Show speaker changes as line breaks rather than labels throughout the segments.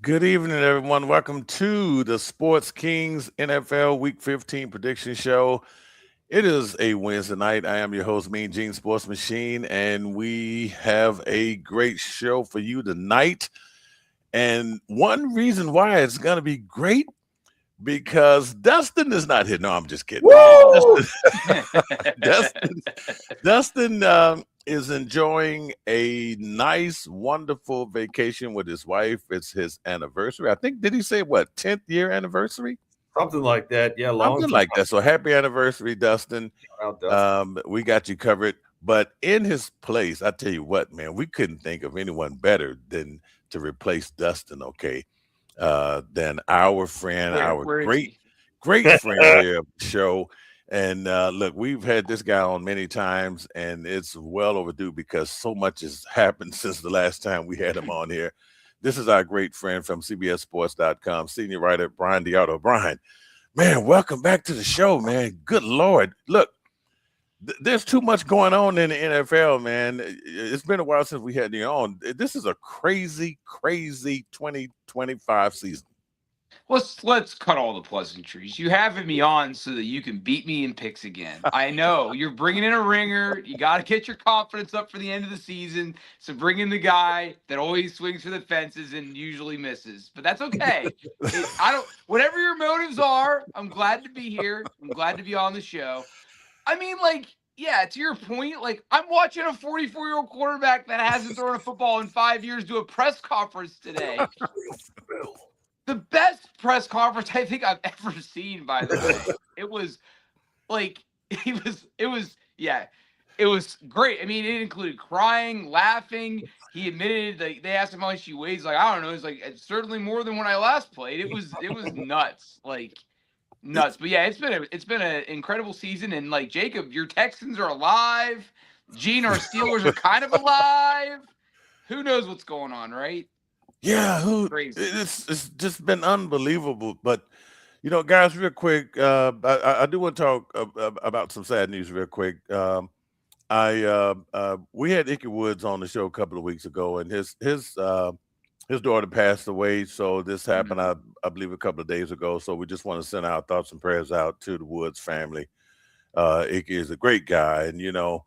Good evening, everyone. Welcome to the Sports Kings NFL Week 15 prediction show. It is a Wednesday night. I am your host, Mean Gene Sports Machine, and we have a great show for you tonight. And one reason why it's going to be great because Dustin is not here. No, I'm just kidding.
Woo!
Dustin is enjoying a nice, wonderful vacation with his wife. It's his anniversary. I think, did he say what, 10th year anniversary?
Something like that. Yeah,
Something like that. So happy anniversary, Dustin. We got you covered. But in his place, I tell you what, man, we couldn't think of anyone better than to replace Dustin, okay? Than our friend, our great friend here of the show. And look, we've had this guy on many times, and it's well overdue because so much has happened since the last time we had him on here. This is our great friend from CBSSports.com, senior writer Brian Diardo. Brian, man, welcome back to the show, man. Good Lord. Look, there's too much going on in the NFL, man. It's been a while since we had you on. This is a crazy, crazy 2025 season.
Let's cut all the pleasantries. You having me on so that you can beat me in picks again. I know you're bringing in a ringer. You got to get your confidence up for the end of the season. So bring in the guy that always swings for the fences and usually misses. But that's okay. Whatever your motives are, I'm glad to be here. I'm glad to be on the show. I mean, yeah, to your point, I'm watching a 44-year-old quarterback that hasn't thrown a football in 5 years do a press conference today. The best press conference I think I've ever seen, by the way. It was it was great. I mean, it included crying, laughing. He admitted that they asked him how much he weighs. He's like, I don't know. He's like, it's certainly more than when I last played. It was nuts. Nuts. But yeah, it's been an incredible season. And Jacob, your Texans are alive. Gene, our Steelers are kind of alive. Who knows what's going on, right?
Yeah, it's just been unbelievable. But guys, real quick, I do want to talk about some sad news real quick. We had Icky Woods on the show a couple of weeks ago, and his daughter passed away. So this happened, I believe, a couple of days ago. So we just want to send our thoughts and prayers out to the Woods family. Icky is a great guy, and a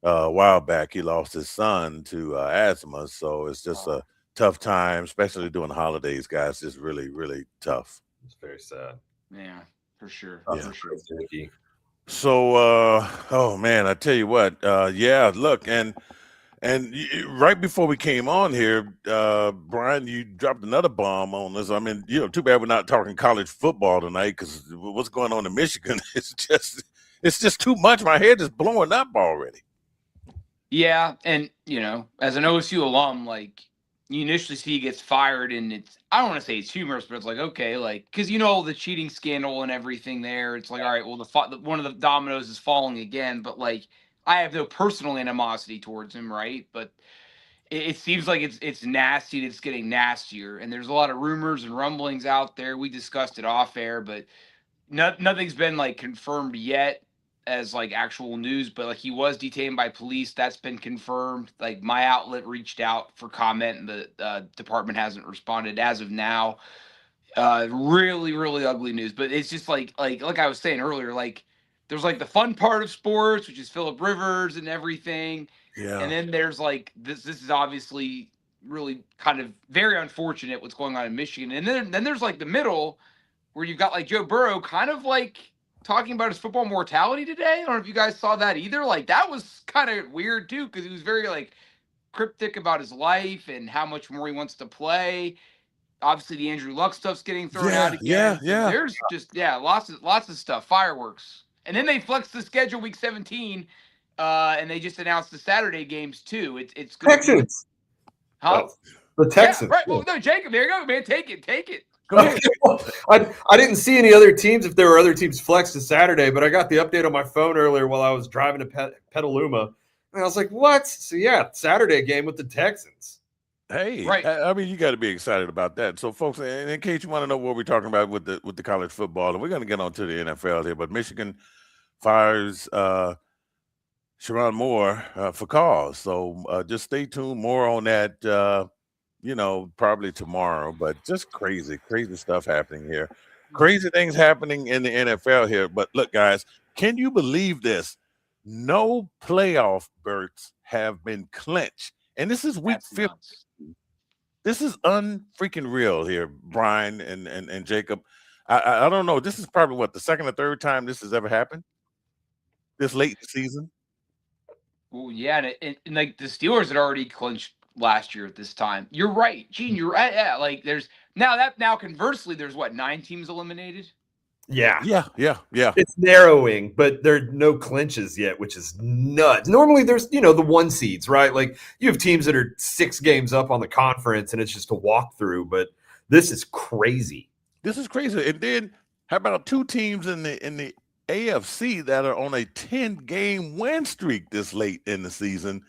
while back he lost his son to asthma. So it's just a tough time, especially during the holidays, guys. It's really, really tough.
It's very sad.
Yeah, for sure.
For sure.
So, oh man, I tell you what, look, and right before we came on here, Brian, you dropped another bomb on us. I mean, too bad we're not talking college football tonight because what's going on in Michigan it's just too much. My head is blowing up already.
Yeah, and as an OSU alum, you initially see he gets fired, and I don't want to say it's humorous, but it's okay, because the cheating scandal and everything there. It's all right, well, one of the dominoes is falling again, but I have no personal animosity towards him, right? But it seems like it's nasty, and it's getting nastier, and there's a lot of rumors and rumblings out there. We discussed it off air, but nothing's been confirmed yet as actual news, but he was detained by police. That's been confirmed. My outlet reached out for comment, and the department hasn't responded as of now. Really, really ugly news. But it's just like I was saying earlier, there's the fun part of sports, which is Phillip Rivers and everything.
Yeah.
And then there's this is obviously really kind of very unfortunate what's going on in Michigan. And then there's the middle where you've got Joe Burrow kind of talking about his football mortality today. I don't know if you guys saw that either. That was kind of weird too, because he was very cryptic about his life and how much more he wants to play. Obviously, the Andrew Luck stuff's getting thrown out again.
Yeah.
There's just lots of stuff, fireworks. And then they flexed the schedule week 17, and they just announced the Saturday games too. It's good.
Texans.
Huh?
The Texans.
Yeah, right. Well, no, Jacob, there you go, man. Take it.
Go ahead.
I didn't see any other teams if there were other teams flexed to Saturday, but I got the update on my phone earlier while I was driving to Petaluma, and I was like, "What?" So yeah, Saturday game with the Texans.
Hey,
right.
I mean, you got to be excited about that. So, folks, in case you want to know what we're talking about with the college football, and we're going to get on to the NFL here, but Michigan fires Sharon Moore for cause. So just stay tuned. More on that probably tomorrow, but just crazy stuff happening here. Crazy things happening in the NFL here. But look, guys, can you believe this? No playoff berths have been clinched. And this is week 15. This is unfreaking real here, Brian and Jacob. I don't know. This is probably the second or third time this has ever happened this late in the season.
Well, yeah, and like the Steelers had already clinched last year at this time. You're right, Gene. You're right. Yeah, like there's now conversely, there's 9 teams eliminated.
Yeah.
Yeah.
It's narrowing, but there are no clinches yet, which is nuts. Normally there's, the 1 seeds, right? Like you have teams that are 6 games up on the conference and it's just a walkthrough, but this is crazy.
This is crazy. And then how about 2 teams in the AFC that are on a 10-game win streak this late in the season,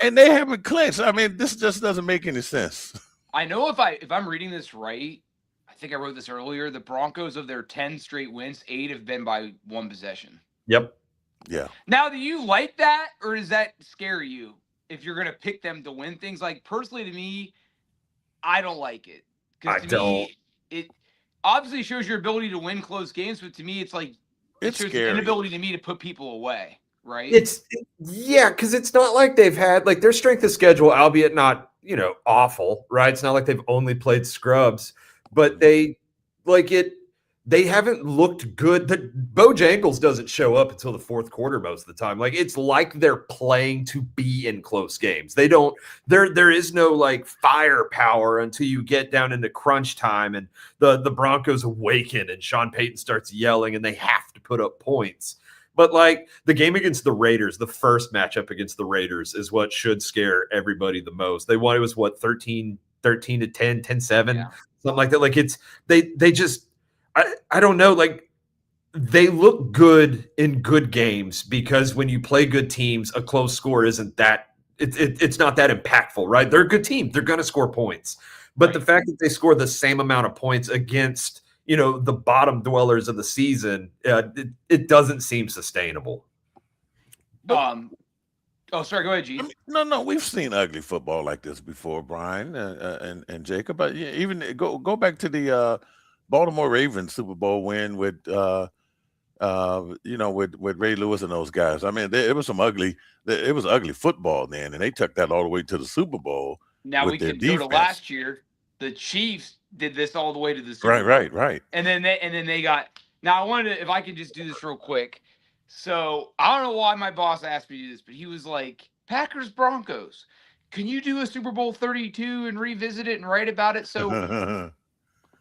and they haven't clinched? I mean, this just doesn't make any sense.
I know if I'm reading this right, I think I wrote this earlier, the Broncos, of their 10 straight wins, 8 have been by 1 possession.
Yep.
Yeah.
Now, do you like that, or does that scare you if you're going to pick them to win things? Like, personally, to me, I don't like it.
I don't.
It obviously shows your ability to win close games, but to me, it's like
it's
shows
scary.
An inability to me to put people away, right?
Because it's not like they've had their strength of schedule, albeit not awful, right? It's not like they've only played scrubs, but they haven't looked good. Bojangles doesn't show up until the fourth quarter most of the time. Like it's like they're playing to be in close games. They don't. There is no firepower until you get down into crunch time and the Broncos awaken and Sean Payton starts yelling and they have to put up points. But the game against the Raiders, the first matchup against the Raiders is what should scare everybody the most. They won. It was 13 to 10, 10-7, something like that. They just. I don't know. They look good in good games because when you play good teams, a close score isn't that. It's not that impactful, right? They're a good team. They're going to score points. But the fact that they score the same amount of points against the bottom dwellers of the season, it doesn't seem sustainable.
Oh, sorry. Go ahead, G.
No. We've seen ugly football like this before, Brian and Jacob. But even go back to the Baltimore Ravens Super Bowl win with Ray Lewis and those guys. I mean, it was some ugly. It was ugly football then, and they took that all the way to the Super Bowl.
Now we can go to last year. The Chiefs did this all the way to the Super Bowl.
Right.
And then they got. Now I wanted to, if I could just do this real quick. So I don't know why my boss asked me to do this, but he was like, "Packers Broncos, can you do a Super Bowl 32 and revisit it and write about it?" So.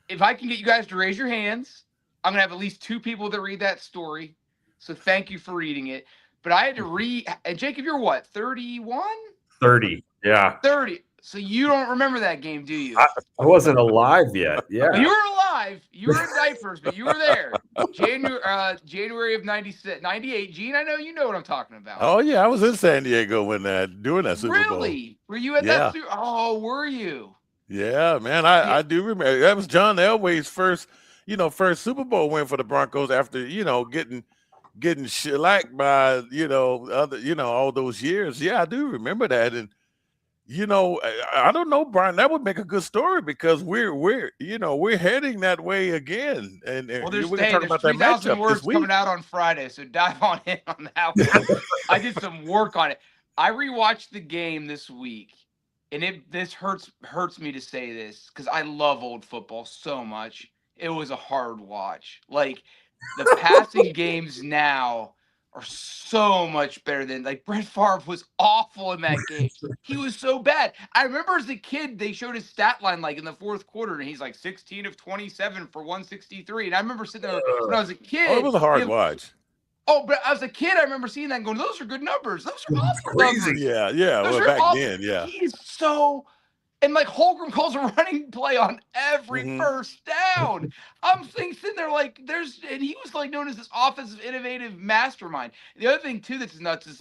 If I can get you guys to raise your hands, I'm going to have at least 2 people that read that story. So thank you for reading it. But I had to read. And Jacob, you're what, 31?
30, yeah.
30. So you don't remember that game, do you?
I wasn't alive yet. Yeah.
You were alive. You were in diapers, but you were there. January of 98. Gene, I know you know what I'm talking about.
Oh, yeah. I was in San Diego when doing that Super Bowl.
Really? Were you at that Super Bowl? Oh, were you?
Yeah, man, I do remember. That was John Elway's first Super Bowl win for the Broncos after, getting shellacked by, all those years. Yeah, I do remember that. And, I don't know, Brian, that would make a good story because we're heading that way again. And
well,
we're
going to talk about that matchup words this week. Coming out on Friday, so dive on in on that one. I did some work on it. I rewatched the game this week. And this hurts me to say this because I love old football so much. It was a hard watch. The passing games now are so much better than Brett Favre was awful in that game. He was so bad. I remember as a kid, they showed his stat line in the fourth quarter, and he's 16 of 27 for 163. And I remember sitting there when I was a kid.
Oh, it was a hard watch.
Oh, but as a kid, I remember seeing that and going, those are good numbers. Those are awesome numbers.
Yeah. Well, back then, yeah.
He's so – and Holmgren calls a running play on every first down. I'm sitting there and he was known as this offensive innovative mastermind. The other thing, too, that's nuts is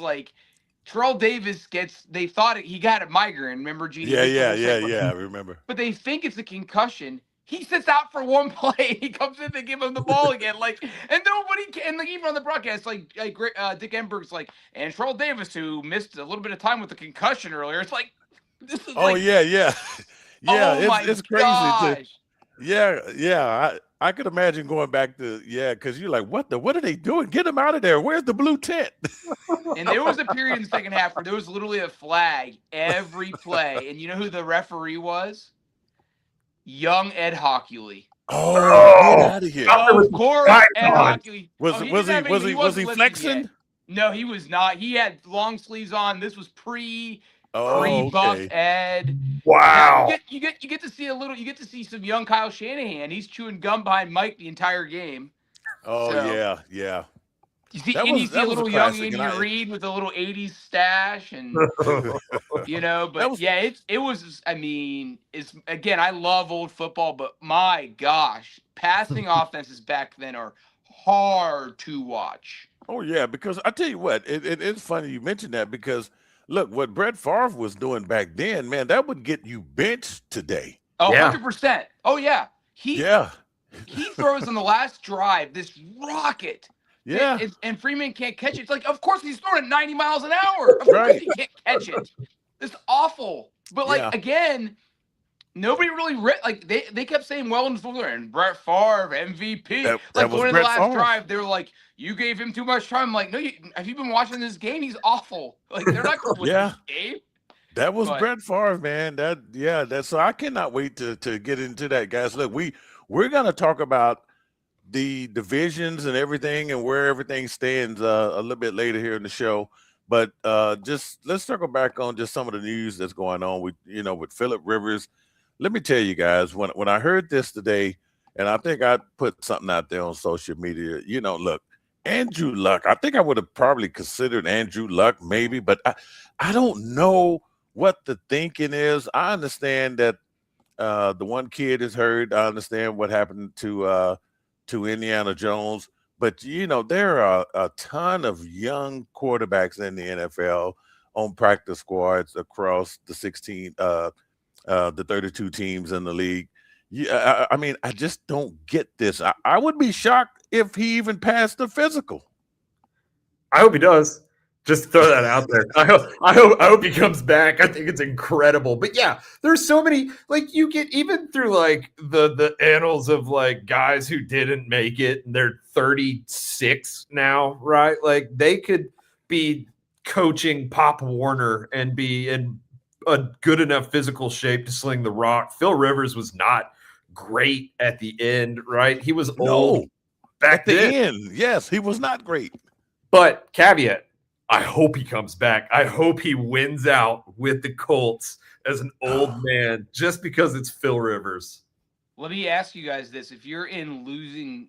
Terrell Davis they thought he got a migraine. Remember, Gene?
Yeah, I remember.
But they think it's a concussion. He sits out for one play. He comes in, they give him the ball again. And nobody can. Even on the broadcast, Dick Enberg's and Terrell Davis, who missed a little bit of time with the concussion earlier. It's this is
yeah. Yeah,
Oh my
it's crazy
gosh.
yeah. I could imagine going back to because you're like, what are they doing? Get them out of there. Where's the blue tent?
And there was a period in the second half where there was literally a flag every play. And you know who the referee was? Young Ed Hockley.
Oh, get out of here.
Of course, Ed Hockley.
Was he flexing?
No, he was not. He had long sleeves on. This was pre
Oh,
buff
okay.
Ed.
Wow.
Now, you get to see you get to see some young Kyle Shanahan. He's chewing gum behind Mike the entire game.
Oh,
So,
yeah.
You see,
That
a
was
little
a
young
classic,
Andy Reid with a little 80s stash and but it was I mean, it's again, I love old football, but my gosh, passing offenses back then are hard to watch.
Oh, yeah, because I tell you what, it's funny you mentioned that because look, what Brett Favre was doing back then, man, that would get you benched today.
Oh, 100%. Oh, yeah. He throws on the last drive this rocket.
Yeah.
And Freeman can't catch it. It's like, of course he's throwing at 90 miles an hour. Of course he can't catch it. It's awful. But, again, nobody really they kept saying Weldon Fuller and Brett Favre, MVP.
That was
going in
Brett
the last
Favre.
Drive, they were like, you gave him too much time. I'm like, no, have you been watching this game? He's awful. Like, they're not going to win this game.
That was Brett Favre, man. So I cannot wait to get into that, guys. Look, we're gonna talk about the divisions and everything and where everything stands a little bit later here in the show. But just let's circle back on just some of the news that's going on with Phillip Rivers. Let me tell you guys, when I heard this today, and I think I put something out there on social media, look, Andrew Luck, I think I would have probably considered Andrew Luck maybe, but I don't know what the thinking is. I understand that the one kid is hurt. I understand what happened to Indiana Jones, but there are a ton of young quarterbacks in the NFL on practice squads across the 32 teams in the league. Yeah, I mean, I just don't get this. I would be shocked if he even passed the physical.
I hope he does. Just throw that out there. I hope he comes back. I think it's incredible. But yeah, there's so many, you get even through the annals of guys who didn't make it and they're 36 now, right? They could be coaching Pop Warner and be in a good enough physical shape to sling the rock. Phil Rivers was not great at the end, right? He was old back then.
End. Yes, he was not great.
But caveat, I hope he comes back. I hope he wins out with the Colts as an old man just because it's Phil Rivers.
Let me ask you guys this. If you're in losing,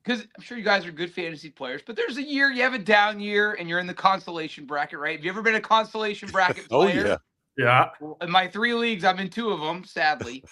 because I'm sure you guys are good fantasy players, but there's a year, you have a down year, and you're in the consolation bracket, right? Have you ever been a consolation bracket player?
Oh, yeah.
Yeah.
Well, in my 3 leagues, I'm in 2 of them, sadly.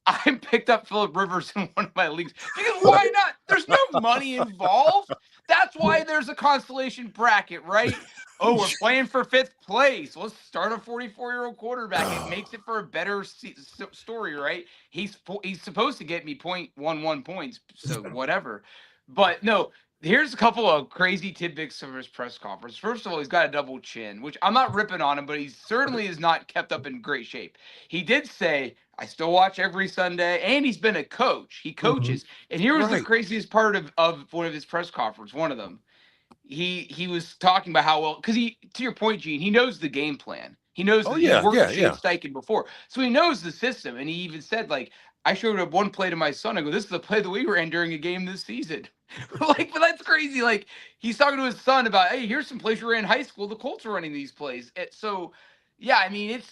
I picked up Phillip Rivers in one of my leagues. Because why not? There's no money involved. That's why there's a consolation bracket, right? Oh, we're playing for 5th place. Let's start a 44-year-old quarterback. It makes it for a better story, right? He's supposed to get me 0.11 points, so whatever. But no, here's a couple of crazy tidbits from his press conference. First of all, he's got a double chin, which I'm not ripping on him, but he certainly is not kept up in great shape. He did say, I still watch every Sunday, and he's been a coach. He coaches. And here was the craziest part of one of his press conferences, one of them. He was talking about how well, because to your point, Gene, he knows the game plan. He knows he worked with Shane Steichen before. So he knows the system. And he even said, I showed up one play to my son. I go, this is the play that we ran during a game this season. But that's crazy. He's talking to his son about, hey, here's some plays we ran in high school. The Colts are running these plays. So, yeah, I mean,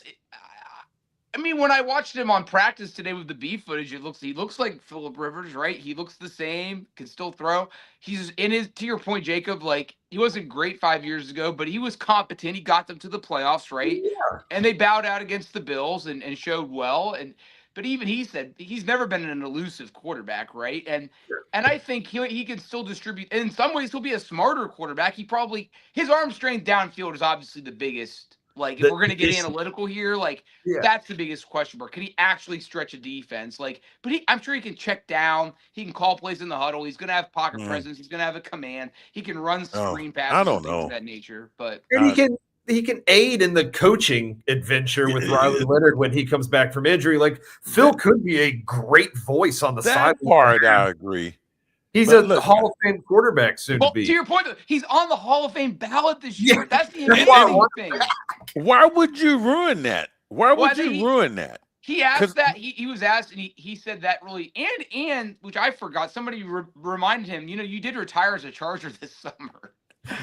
when I watched him on practice today with the B footage, he looks like Phillip Rivers, right? He looks the same, can still throw. He's to your point, Jacob, he wasn't great 5 years ago, but he was competent. He got them to the playoffs, right? Yeah. And they bowed out against the Bills and showed well. But even he said he's never been an elusive quarterback, right? And I think he can still distribute. And in some ways, he'll be a smarter quarterback. His arm strength downfield is obviously the biggest. If we're going to get analytical here, that's the biggest question mark. Can he actually stretch a defense? But I'm sure he can check down. He can call plays in the huddle. He's going to have pocket presence. He's going to have a command. He can run screen passes.
I don't know
of that nature. But
and aid in the coaching adventure with Riley Leonard when he comes back from injury. Like Phil could be a great voice on the side.
That part, I agree.
He's a Hall of Fame quarterback soon to be.
To your point, though, he's on the Hall of Fame ballot this year.
Yeah.
That's the amazing thing.
Why would you ruin that? Why would you ruin that?
He asked that. He was asked, and he said that really. And which I forgot. Somebody reminded him. You did retire as a Charger this summer.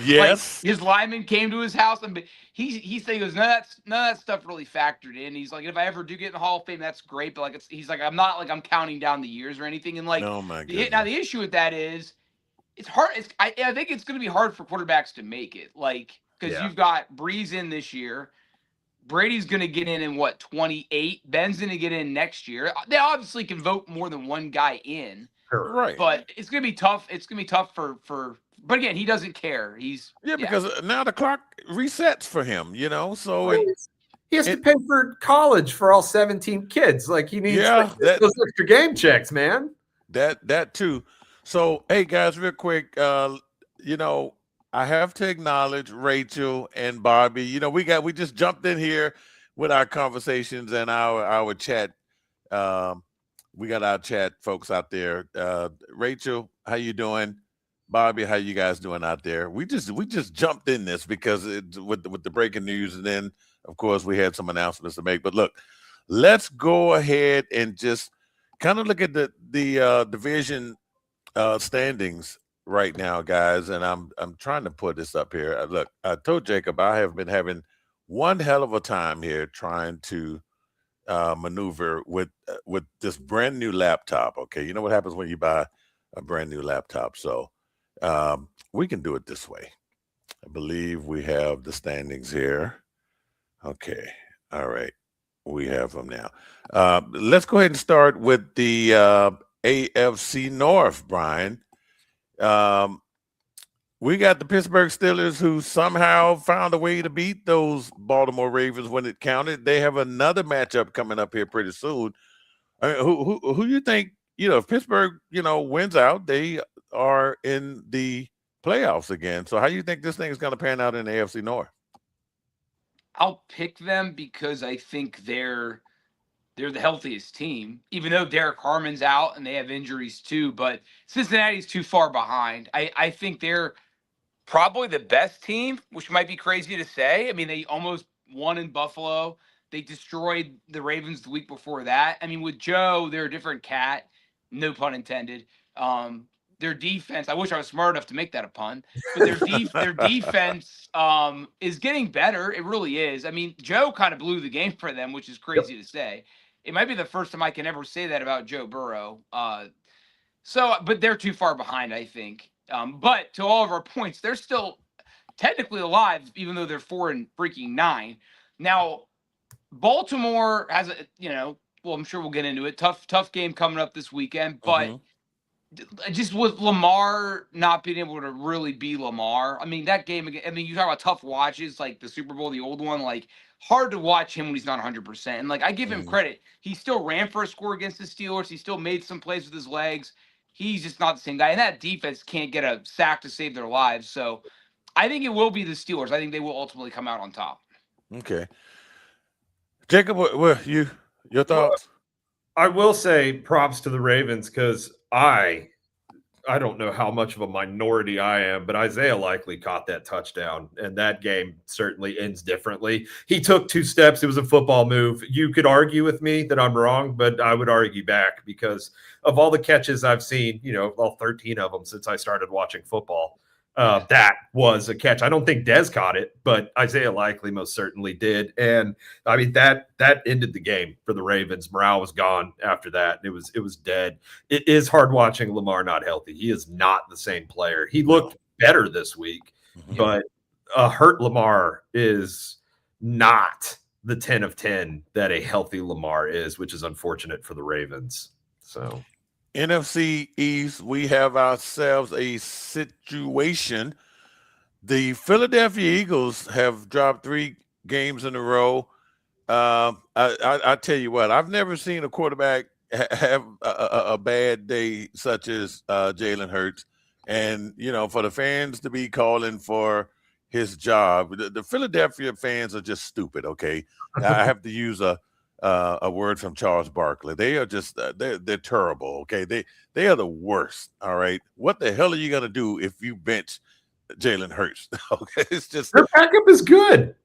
Yes.
Like, his lineman came to his house, and he said, he goes, none of that stuff really factored in. He's like, if I ever do get in the Hall of Fame, that's great. But like, he's like, I'm not like I'm counting down the years or anything. And like,
oh my goodness.
Now the issue with that is, it's hard. I think it's going to be hard for quarterbacks to make it. Like, because you've got Breeze in this year. Brady's going to get in what, 28? Ben's going to get in next year. They obviously can vote more than one guy in.
Right.
But it's going to be tough. It's going to be tough for but again, he doesn't care.
Because now the clock resets for him, so
he has to pay for college for all 17 kids. Like he needs those extra game checks, man.
That too. So, hey guys, real quick, I have to acknowledge Rachel and Bobby. We just jumped in here with our conversations and our chat. We got our chat folks out there. Rachel, how you doing? Bobby, how you guys doing out there? We just jumped in this because with the breaking news, and then of course we had some announcements to make. But look, let's go ahead and just kind of look at the division standings right now, guys. And I'm trying to put this up here. Look, I told Jacob I have been having one hell of a time here trying to maneuver with this brand new laptop. Okay, you know what happens when you buy a brand new laptop? So we can do it this way. I believe we have the standings here. Okay, all right, we have them now. Let's go ahead and start with the AFC North, Brian. We got the Pittsburgh Steelers, who somehow found a way to beat those Baltimore Ravens when it counted. They have another matchup coming up here pretty soon. I mean, who you think, if Pittsburgh, wins out, they are in the playoffs again. So how do you think this thing is going to pan out in the AFC North?
I'll pick them because I think they're the healthiest team, even though Derek Harmon's out and they have injuries too. But Cincinnati's too far behind. I think they're probably the best team, which might be crazy to say. I mean, they almost won in Buffalo. They destroyed the Ravens the week before that. I mean, with Joe, they're a different cat. No pun intended. Their defense, I wish I was smart enough to make that a pun, but their defense is getting better. It really is. I mean, Joe kind of blew the game for them, which is crazy to say. It might be the first time I can ever say that about Joe Burrow. But they're too far behind, I think. But to all of our points, they're still technically alive, even though they're 4-9. Now, Baltimore has I'm sure we'll get into it. Tough game coming up this weekend, but just with Lamar not being able to really be Lamar. I mean, that game again, you talk about tough watches, like the Super Bowl, the old one, like hard to watch him when he's not 100%. And like, I give him credit. He still ran for a score against the Steelers. He still made some plays with his legs. He's just not the same guy. And that defense can't get a sack to save their lives. So I think it will be the Steelers. I think they will ultimately come out on top.
Okay.
Jacob, what your thoughts?
I will say props to the Ravens because I don't know how much of a minority I am, but Isaiah Likely caught that touchdown, and that game certainly ends differently. He took 2 steps. It was a football move. You could argue with me that I'm wrong, but I would argue back because of all the catches I've seen, all 13 of them since I started watching football. That was a catch. I don't think Dez caught it, but Isaiah Likely most certainly did. And I mean, that ended the game for the Ravens. Morale was gone after that. It was dead. It is hard watching Lamar not healthy. He is not the same player. He looked better this week, but a hurt Lamar is not the 10 of 10 that a healthy Lamar is, which is unfortunate for the Ravens. So
NFC East, we have ourselves a situation. The Philadelphia Eagles have dropped 3 games in a row. I tell you what, I've never seen a quarterback have a bad day such as Jalen Hurts. And, for the fans to be calling for his job. The Philadelphia fans are just stupid. Okay, I have to use a word from Charles Barkley. They are just they're terrible. Okay, they are the worst. All right, what the hell are you gonna do if you bench Jalen Hurts? Okay, it's just
their backup is good.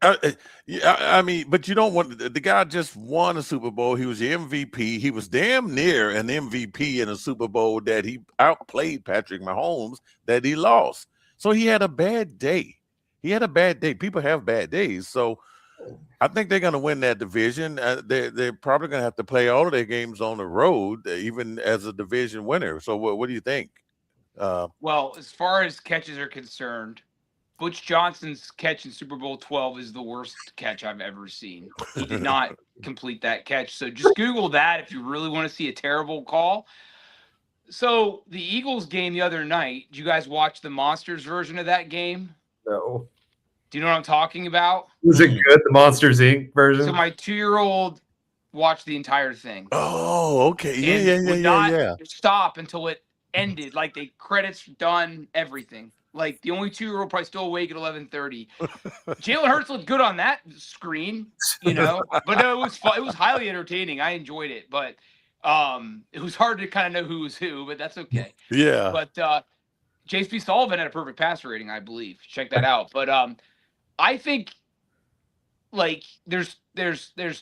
Yeah, I mean, but you don't want the guy just won a Super Bowl. He was the MVP. He was damn near an MVP in a Super Bowl that he outplayed Patrick Mahomes that he lost. So he had a bad day. He had a bad day. People have bad days. So I think they're going to win that division. They're probably going to have to play all of their games on the road, even as a division winner. So what do you think?
Well, as far as catches are concerned, Butch Johnson's catch in Super Bowl 12 is the worst catch I've ever seen. He did not complete that catch. So just Google that if you really want to see a terrible call. So the Eagles game the other night, did you guys watch the Monsters version of that game?
No.
Do you know what I'm talking about?
Was it good, the Monsters Inc. version?
So my 2-year-old watched the entire thing.
Oh, okay. Yeah.
Stop until it ended. Like the credits done, everything. Like the only 2-year-old probably still awake at 11:30. Jalen Hurts looked good on that screen, you know. But no, it was fun. It was highly entertaining. I enjoyed it, but it was hard to kind of know who was who. But that's okay.
Yeah.
But J.P. Sullivan had a perfect passer rating, I believe. Check that out. But I think like there's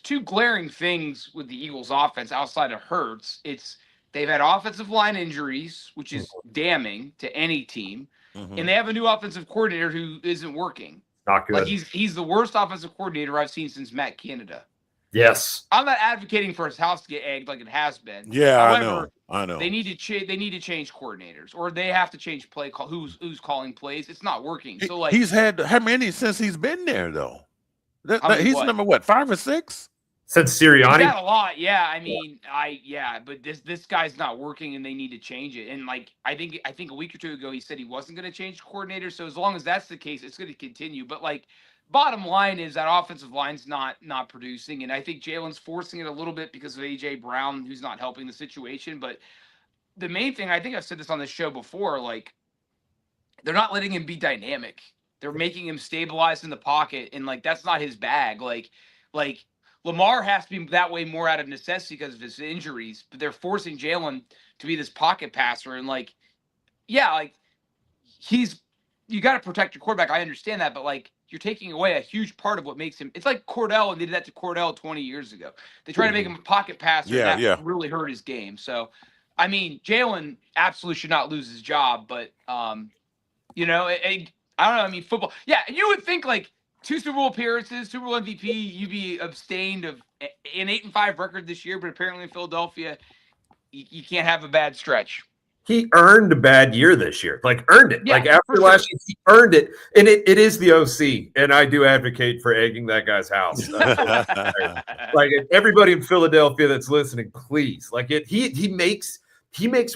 two glaring things with the Eagles offense outside of Hurts. It's they've had offensive line injuries, which is damning to any team.
Mm-hmm.
And they have a new offensive coordinator who isn't working.
Not good.
Like he's the worst offensive coordinator I've seen since Matt Canada.
Yes.
I'm not advocating for his house to get egged like it has been.
Yeah,
However,
I know.
They need to change coordinators, or they have to change play call. Who's calling plays? It's not working. So like
he's had how many since he's been there though? He's
what?
number what, 5 or 6?
Since Sirianni?
He's got a lot, yeah. I mean, but this guy's not working, and they need to change it. And like, I think a week or two ago, he said he wasn't going to change coordinator. So as long as that's the case, it's going to continue. But like, bottom line is that offensive line's not producing, and I think Jalen's forcing it a little bit because of AJ Brown, who's not helping the situation. But the main thing, I think I've said this on the show before, like, they're not letting him be dynamic. They're making him stabilize in the pocket, and like that's not his bag. Like. Lamar has to be that way more out of necessity because of his injuries, but they're forcing Jalen to be this pocket passer. And like, yeah, like you got to protect your quarterback. I understand that, but like you're taking away a huge part of what makes him. It's like Cordell, and they did that to Cordell 20 years ago. They tried to make him a pocket passer. And that really hurt his game. So, I mean, Jalen absolutely should not lose his job, but you know, I don't know. I mean, football. Yeah, you would think like. 2 Super Bowl appearances, Super Bowl MVP, you'd be abstained of an 8-5 record this year, but apparently in Philadelphia, you can't have a bad stretch.
He earned a bad year this year. Like, earned it.
Yeah,
like, after last year, he earned it. And it is the OC, and I do advocate for egging that guy's house. Like, everybody in Philadelphia that's listening, please. Like, he makes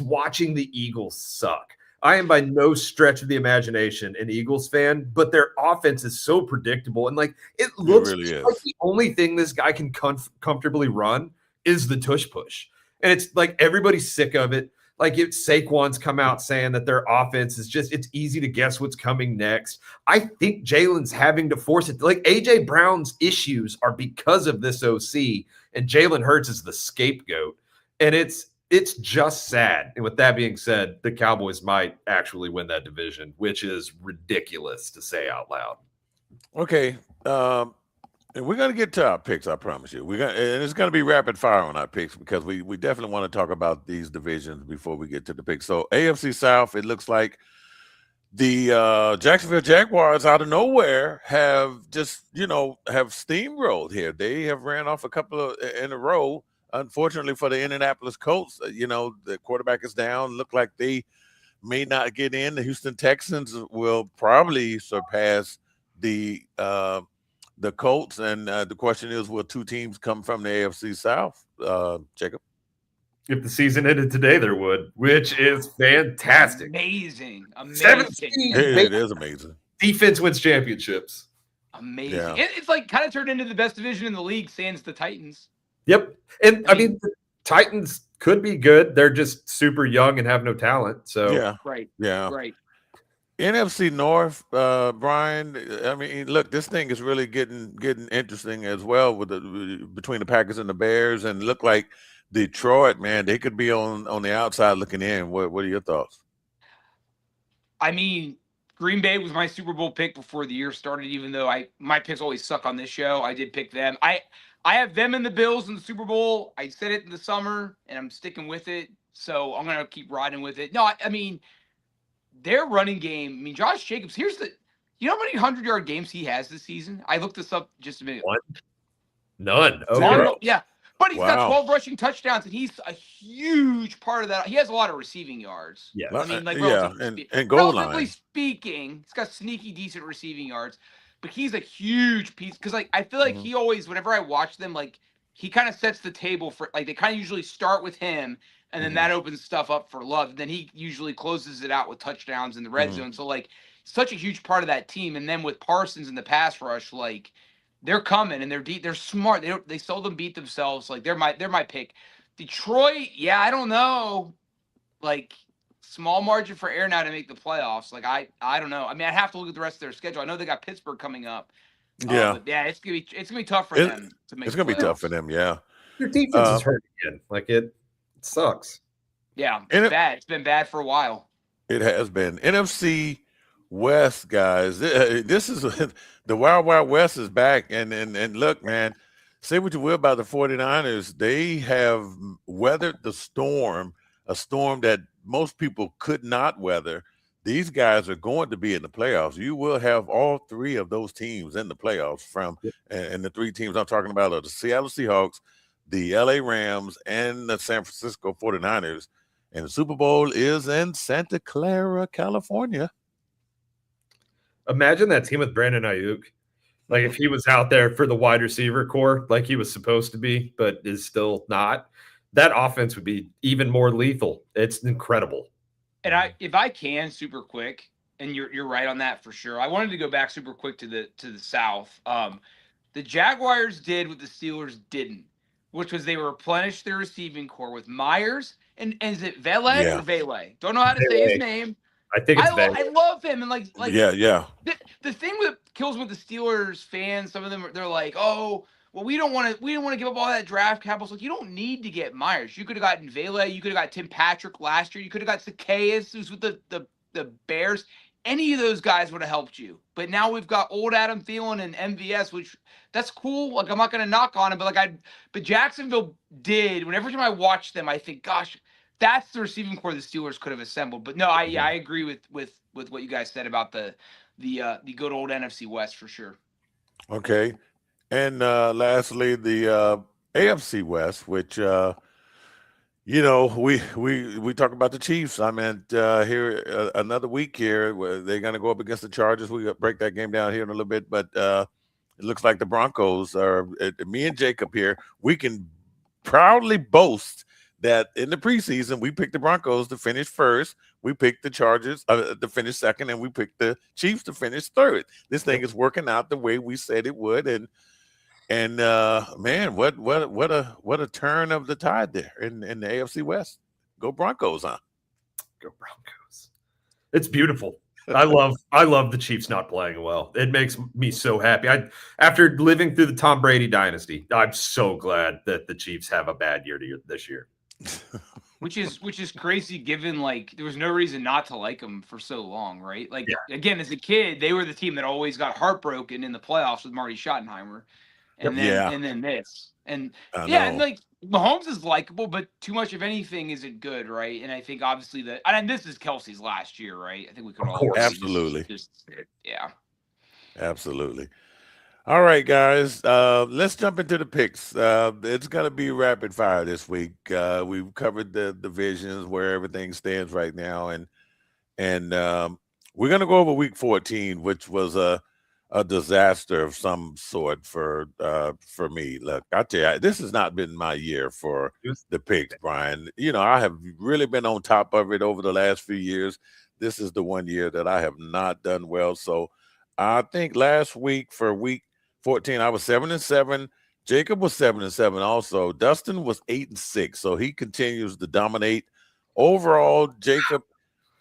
watching the Eagles suck. I am by no stretch of the imagination an Eagles fan, but their offense is so predictable. And, like, it looks like the only thing this guy can comfortably run is the tush push. And it's like everybody's sick of it. Like, Saquon's come out saying that their offense is just – it's easy to guess what's coming next. I think Jalen's having to force it. Like, A.J. Brown's issues are because of this OC, and Jalen Hurts is the scapegoat. And it's just sad. And with that being said, the Cowboys might actually win that division, which is ridiculous to say out loud.
Okay. And we're going to get to our picks, I promise you. And it's going to be rapid fire on our picks because we definitely want to talk about these divisions before we get to the picks. So AFC South, it looks like the Jacksonville Jaguars out of nowhere have just, have steamrolled here. They have ran off a couple in a row. Unfortunately for the Indianapolis Colts, the quarterback is down. Look like they may not get in. The Houston Texans will probably surpass the Colts. And the question is, will 2 teams come from the AFC South? Jacob?
If the season ended today, there would, which is fantastic.
Amazing.
17.
It is amazing.
Defense wins championships.
Amazing. Yeah. It's like kind of turned into the best division in the league, sans the Titans.
Yep. And I mean, the Titans could be good. They're just super young and have no talent. So
Right.
Yeah.
Right.
NFC North, Brian. I mean, look, this thing is really getting interesting as well with between the Packers and the Bears, and look like Detroit, man, they could be on the outside looking in. What are your thoughts?
I mean, Green Bay was my Super Bowl pick before the year started, even though my picks always suck on this show. I did pick them. I have them in the Bills in the Super Bowl. I said it in the summer, and I'm sticking with it. So I'm gonna keep riding with it. No, I mean, their running game. I mean, Josh Jacobs. You know how many 100-yard games he has this season? I looked this up just a minute.
None.
Okay. Yeah. But he's got
Wow.
12 rushing touchdowns, and he's a huge part of that. He has a lot of receiving yards.
Yes.
I mean, like,
yeah, and goal
relatively
line.
speaking, he's got sneaky, decent receiving yards, but he's a huge piece. Because, like, I feel like he always, whenever I watch them, like, he kind of sets the table for, like, they kind of usually start with him, and then that opens stuff up for Love. And then he usually closes it out with touchdowns in the red zone. So, like, such a huge part of that team. And then with Parsons in the pass rush, like, they're coming and they're deep. They're smart. They seldom beat themselves. Like they're my pick. Detroit, yeah, I don't know. Like small margin for error now to make the playoffs. Like I don't know. I mean, I have to look at the rest of their schedule. I know they got Pittsburgh coming up.
Yeah,
but yeah, it's gonna be tough for them to make.
It's gonna be tough for them. Yeah,
Their defense is hurt again. Like it sucks.
Yeah, it's bad. It's been bad for a while.
It has been. NFC West, guys. This is the Wild Wild West is back. And look, man, say what you will about the 49ers. They have weathered the storm, a storm that most people could not weather. These guys are going to be in the playoffs. You will have all three of those teams in the playoffs and the three teams I'm talking about are the Seattle Seahawks, the LA Rams, and the San Francisco 49ers. And the Super Bowl is in Santa Clara, California.
Imagine that team with Brandon Ayuk. Like if he was out there for the wide receiver core like he was supposed to be, but is still not, that offense would be even more lethal. It's incredible.
And if I can super quick, and you're right on that for sure. I wanted to go back super quick to the South. The Jaguars did what the Steelers didn't, which was they replenished their receiving core with Myers and is it Vele or Vele? Don't know how to say his name.
I think it's
I love him and like
yeah.
The thing that kills me with the Steelers fans, some of them they're like, oh, well, we don't want to give up all that draft capital. So like, you don't need to get Myers. You could have gotten Vele. You could have got Tim Patrick last year. You could have got Zacchaeus, who's with the Bears. Any of those guys would have helped you. But now we've got old Adam Thielen and MVS, which that's cool. Like I'm not going to knock on him, but but Jacksonville did. Whenever time I watch them, I think, gosh, that's the receiving core the Steelers could have assembled. But no, I agree with what you guys said about the good old NFC West for sure.
Okay. And lastly, the AFC West, which we talk about the Chiefs. I mean, here another week here where they're going to go up against the Chargers. We break that game down here in a little bit, but it looks like the Broncos are. Me and Jacob here, we can proudly boast that in the preseason we picked the Broncos to finish first. We picked the Chargers to finish second, and we picked the Chiefs to finish third. This thing is working out the way we said it would, and man, what a turn of the tide there in the AFC West. Go Broncos, huh?
Go Broncos. It's beautiful. I love the Chiefs not playing well. It makes me so happy. After living through the Tom Brady dynasty, I'm so glad that the Chiefs have a bad year this year.
Which is crazy given like there was no reason not to like them for so long, right? Like again, as a kid, they were the team that always got heartbroken in the playoffs with Marty Schottenheimer. And then this. And and like Mahomes is likable, but too much of anything isn't good, right? And I think obviously and this is Kelsey's last year, right? I think we could all
absolutely
absolutely.
All right, guys. Let's jump into the picks. It's gonna be rapid fire this week. We've covered the divisions where everything stands right now, and we're gonna go over week 14, which was a disaster of some sort for me. Look, I tell you, this has not been my year for the picks, Brian. You know, I have really been on top of it over the last few years. This is the one year that I have not done well. So I think last week for week 14, I was 7-7. Jacob was 7-7 also. Dustin was 8-6. So he continues to dominate. Overall, Jacob,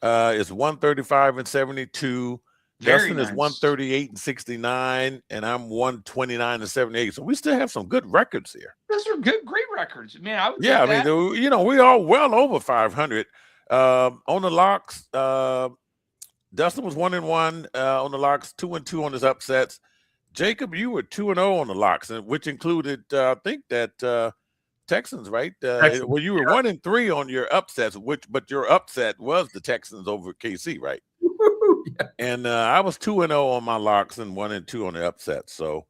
It's 135-72.
Very
Dustin is
nice.
138-69, and I'm 129-78. So we still have some good records here.
Those are great records, man. I would
Yeah, I
take that.
mean, you know, we are well over 500. On the locks, Dustin was 1-1 on the locks, 2-2 on his upsets. Jacob, you were 2-0 on the locks, which included, I think that Texans, right?
Texans,
well, you were 1-3 on your upsets, but your upset was the Texans over KC, right?
Yeah.
And I was 2-0 on my locks and 1-2 on the upsets. So,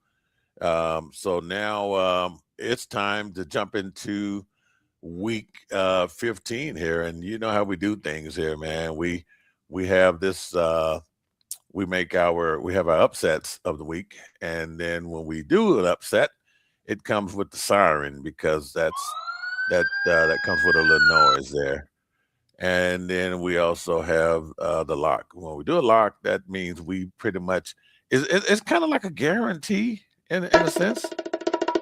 so now it's time to jump into week 15 here, and you know how we do things here, man. We have this. We have our upsets of the week, and then when we do an upset, it comes with the siren because that comes with a little noise there. And then we also have the lock. When we do a lock, that means we pretty much it's kind of like a guarantee in a sense.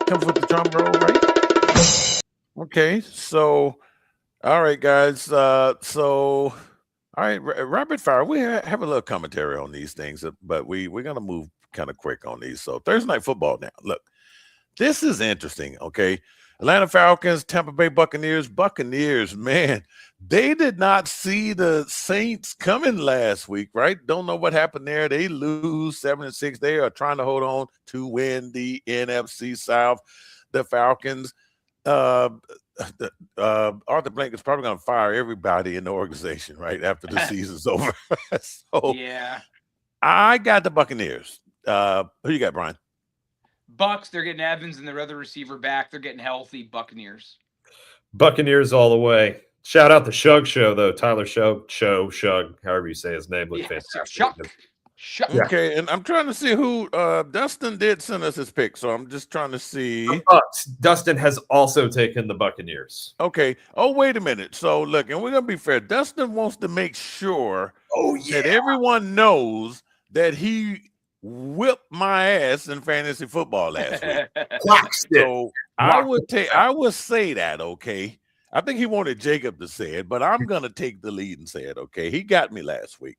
Comes with the drum roll, right? Okay, so all right, guys. So all right, rapid fire. We have a little commentary on these things, but we're gonna move kind of quick on these. So Thursday night football now. Look, this is interesting. Okay. Atlanta Falcons, Tampa Bay Buccaneers. Buccaneers, man, they did not see the Saints coming last week, right? Don't know what happened there. They lose 7-6. They are trying to hold on to win the NFC South. The Falcons, Arthur Blank is probably going to fire everybody in the organization, right, after the season's over. So
Yeah.
I got the Buccaneers. Who you got, Brian?
Bucks, they're getting Evans and their other receiver back. They're getting healthy. Buccaneers.
Buccaneers all the way. Shout out the Shug Show, though. Tyler Shug, however you say his name. Looked fantastic.
Shug.
Yeah.
Okay, and I'm trying to see who Dustin did send us his pick, so I'm just trying to see.
Dustin has also taken the Buccaneers.
Okay. Oh, wait a minute. So look, and we're gonna be fair. Dustin wants to make sure that everyone knows that he whipped my ass in fantasy football last week. So I would say that, okay. I think he wanted Jacob to say it, but I'm gonna take the lead and say it. Okay, he got me last week.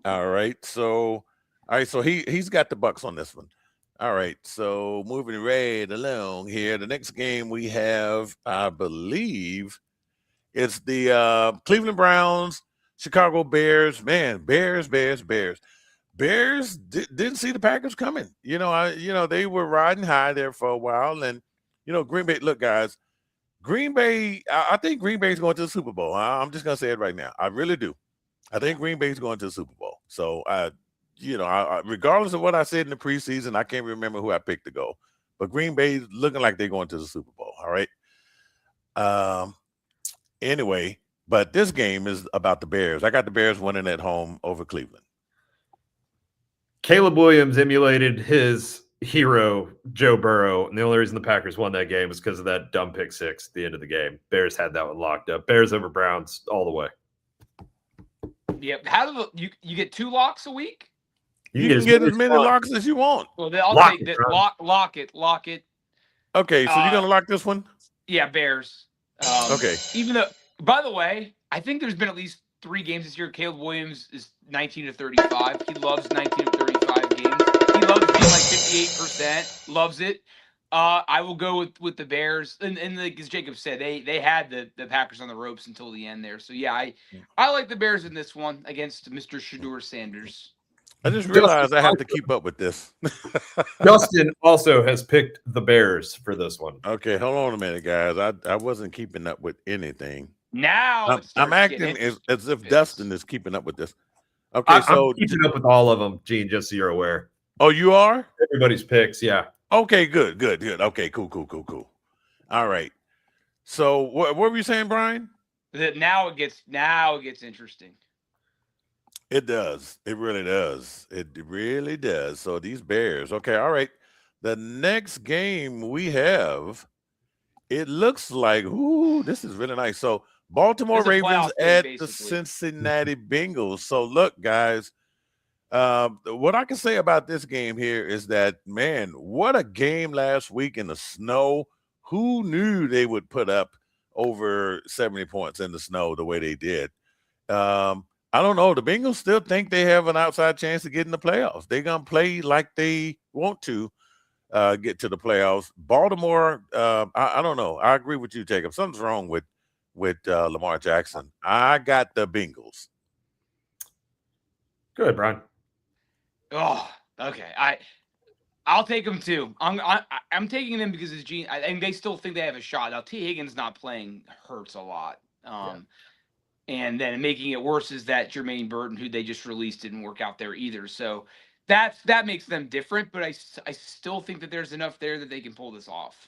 All right, so he's got the Bucks on this one. All right, so moving right along here, the next game we have, I believe, it's the Cleveland Browns, Chicago Bears. Man, Bears. Bears didn't see the Packers coming. They were riding high there for a while, and Green Bay. Look, guys, Green Bay. I think Green Bay's going to the Super Bowl. I'm just gonna say it right now. I really do. I think Green Bay's going to the Super Bowl. So I regardless of what I said in the preseason, I can't remember who I picked to go, but Green Bay's looking like they're going to the Super Bowl. All right. Anyway, but this game is about the Bears. I got the Bears winning at home over Cleveland.
Caleb Williams emulated his hero, Joe Burrow, and the only reason the Packers won that game was because of that dumb pick six at the end of the game. Bears had that one locked up. Bears over Browns all the way.
Yep. How do you get 2 locks a week?
You can get as many locks as you want.
Well, I'll take that. Lock it.
Okay, so you're gonna lock this one?
Yeah, Bears.
Okay.
Even though, by the way, I think there's been at least 3 games this year. Caleb Williams is 19-35. He loves 19-35 games. He loves being like 58%. Loves it. I will go with the Bears, and as Jacob said, they had the Packers on the ropes until the end there. So yeah, I like the Bears in this one against Mr. Shedeur Sanders.
I just realized I have to keep up with this.
Justin also has picked the Bears for this one.
Okay, hold on a minute, guys. I wasn't keeping up with anything.
Now
I'm acting as if Dustin is keeping up with this. Okay,
I'm keeping up with all of them, Gene, just so you're aware.
Oh, you are?
Everybody's picks, yeah.
Okay, good. Okay, cool. All right. So what were you saying, Brian?
That now it gets interesting.
It does. It really does. It really does. So these Bears. Okay, all right. The next game we have, it looks like, this is really nice. So Baltimore Ravens at the Cincinnati Bengals. So look, guys, what I can say about this game here is that, man, what a game last week in the snow. Who knew they would put up over 70 points in the snow the way they did? I don't know. The Bengals still think they have an outside chance to get in the playoffs. They're gonna play like they want to get to the playoffs. Baltimore, I don't know. I agree with you, Jacob. Something's wrong with Lamar Jackson. I got the Bengals.
Good, Brian.
Oh, okay. I'll take them too. I'm taking them because it's Gene. And they still think they have a shot. Now T. Higgins not playing hurts a lot. And then making it worse is that Jermaine Burton, who they just released, didn't work out there either. So that makes them different. But I still think that there's enough there that they can pull this off.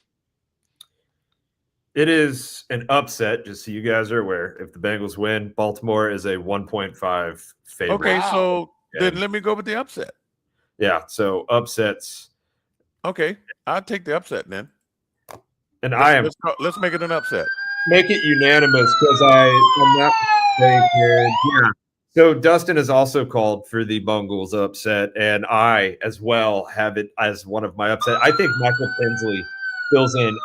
It is an upset, just so you guys are aware. If the Bengals win, Baltimore is a 1.5 favorite.
Okay, so then let me go with the upset.
Yeah, so upsets.
Okay, I'll take the upset then.
And
let's make it an upset.
Make it unanimous because I'm not mistaken. Yeah. So Dustin has also called for the Bengals upset, and I as well have it as one of my upset. I think Michael Tinsley fills in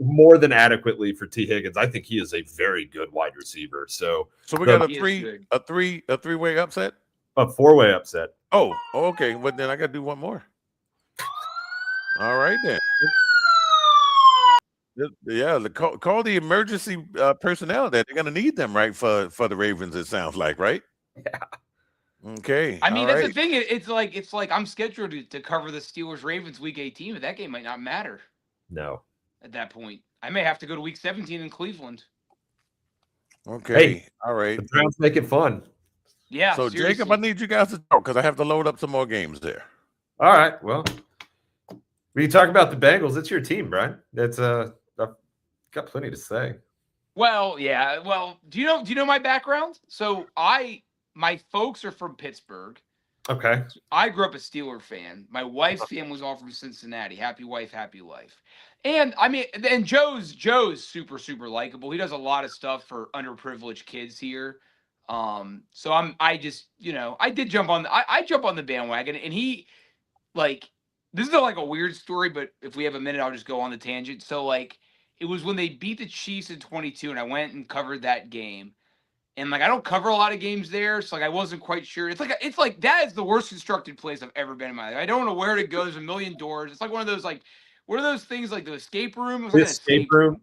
more than adequately for T. Higgins. I think he is a very good wide receiver. So
we got a three-way upset?
A four-way upset.
Oh, okay. Well, then I got to do one more. All right, then. Yeah, call the emergency personnel. That they're going to need them, right, for the Ravens, it sounds like, right?
Yeah.
Okay.
I mean, that's the thing. It's like I'm scheduled to cover the Steelers-Ravens Week 18, but that game might not matter.
No.
At that point, I may have to go to Week 17 in Cleveland.
Okay.
Hey,
all right.
The Browns make it fun.
Yeah.
So,
seriously.
Jacob, I need you guys to talk because I have to load up some more games there.
All right. Well, we can talk about the Bengals. It's your team, Brian. That's I've got plenty to say.
Well, yeah. Well, do you know my background? So my folks are from Pittsburgh.
Okay.
I grew up a Steeler fan. My wife's family was all from Cincinnati. Happy wife, happy life. And I mean, and Joe's super, super likable. He does a lot of stuff for underprivileged kids here. So I did jump on I jump on the bandwagon, and he, like, this is like a weird story, but if we have a minute, I'll just go on the tangent. So, like, it was when they beat the Chiefs in 22, and I went and covered that game. And, like, I don't cover a lot of games there, so, like, I wasn't quite sure. It's like that is the worst constructed place I've ever been in my life. I don't know where to go. There's a million doors. It's like one of those, like, what are those things, like the escape room? It was like an escape room.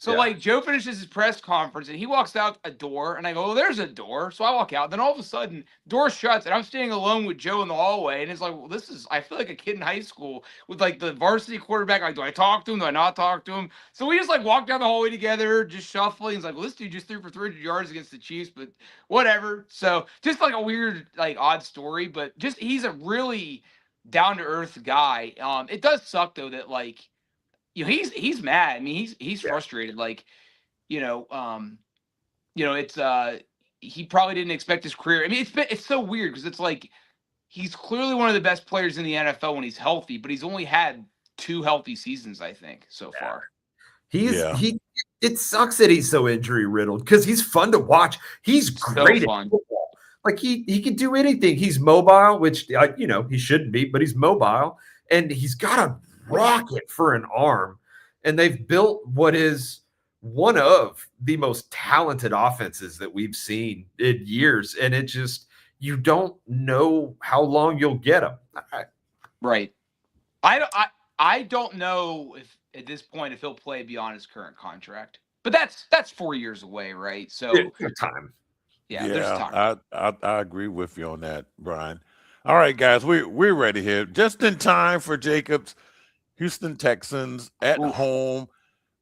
So, like, Joe finishes his press conference, and he walks out a door, and I go, oh, there's a door. So I walk out. Then all of a sudden, door shuts, and I'm standing alone with Joe in the hallway. And it's like, well, I feel like a kid in high school with, like, the varsity quarterback. Like, do I talk to him? Do I not talk to him? So we just, like, walk down the hallway together, just shuffling. He's like, well, this dude just threw for 300 yards against the Chiefs, but whatever. So just, like, a weird, like, odd story. But just, he's a really down-to-earth guy. It does suck, though, that, like, you know, he's mad. I mean, he's frustrated. Like, it's he probably didn't expect his career. I mean, it's so weird because it's like he's clearly one of the best players in the NFL when he's healthy, but he's only had 2 healthy seasons, I think, so far.
It sucks that he's so injury riddled because he's fun to watch. He's great at football. Like he can do anything. He's mobile, which he shouldn't be, but he's mobile, and he's got a rocket for an arm, and they've built what is one of the most talented offenses that we've seen in years, and it just, you don't know how long you'll get them.
Right. I don't know if at this point if he'll play beyond his current contract, but that's 4 years away, right? So
there's time.
There's time.
I agree with you on that, Brian. All right, guys, we're ready here, just in time for Jacob's Houston Texans at home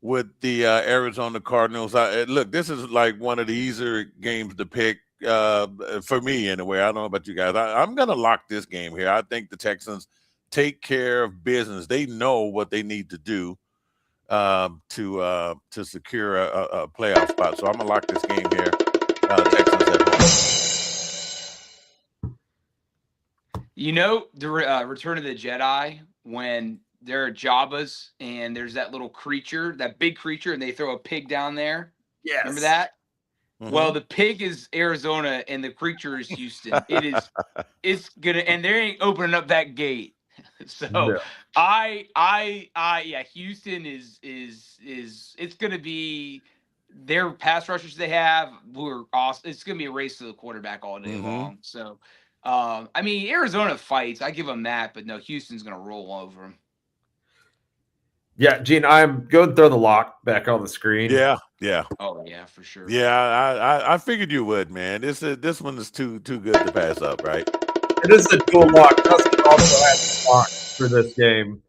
with the Arizona Cardinals. Look, this is like one of the easier games to pick for me anyway. I don't know about you guys. I'm going to lock this game here. I think the Texans take care of business. They know what they need to do to secure a playoff spot. So I'm going to lock this game here. Texans at home.
You know, the Return of the Jedi, when there are Jabbas and there's that little creature, that big creature, and they throw a pig down there.
Yes.
Remember that?
Mm-hmm.
Well, the pig is Arizona and the creature is Houston. It's gonna, and they ain't opening up that gate. So no. Houston is it's gonna be their pass rushers they have were awesome. It's going to be a race to the quarterback all day long. So, I mean, Arizona fights. I give them that, but no, Houston's going to roll over them.
Yeah, Gene, I'm going to throw the lock back on the screen.
Yeah.
Oh yeah, for sure.
Yeah, I figured you would, man. This one is too good to pass up, right?
It is a dual lock. Dustin also has a lock for this game.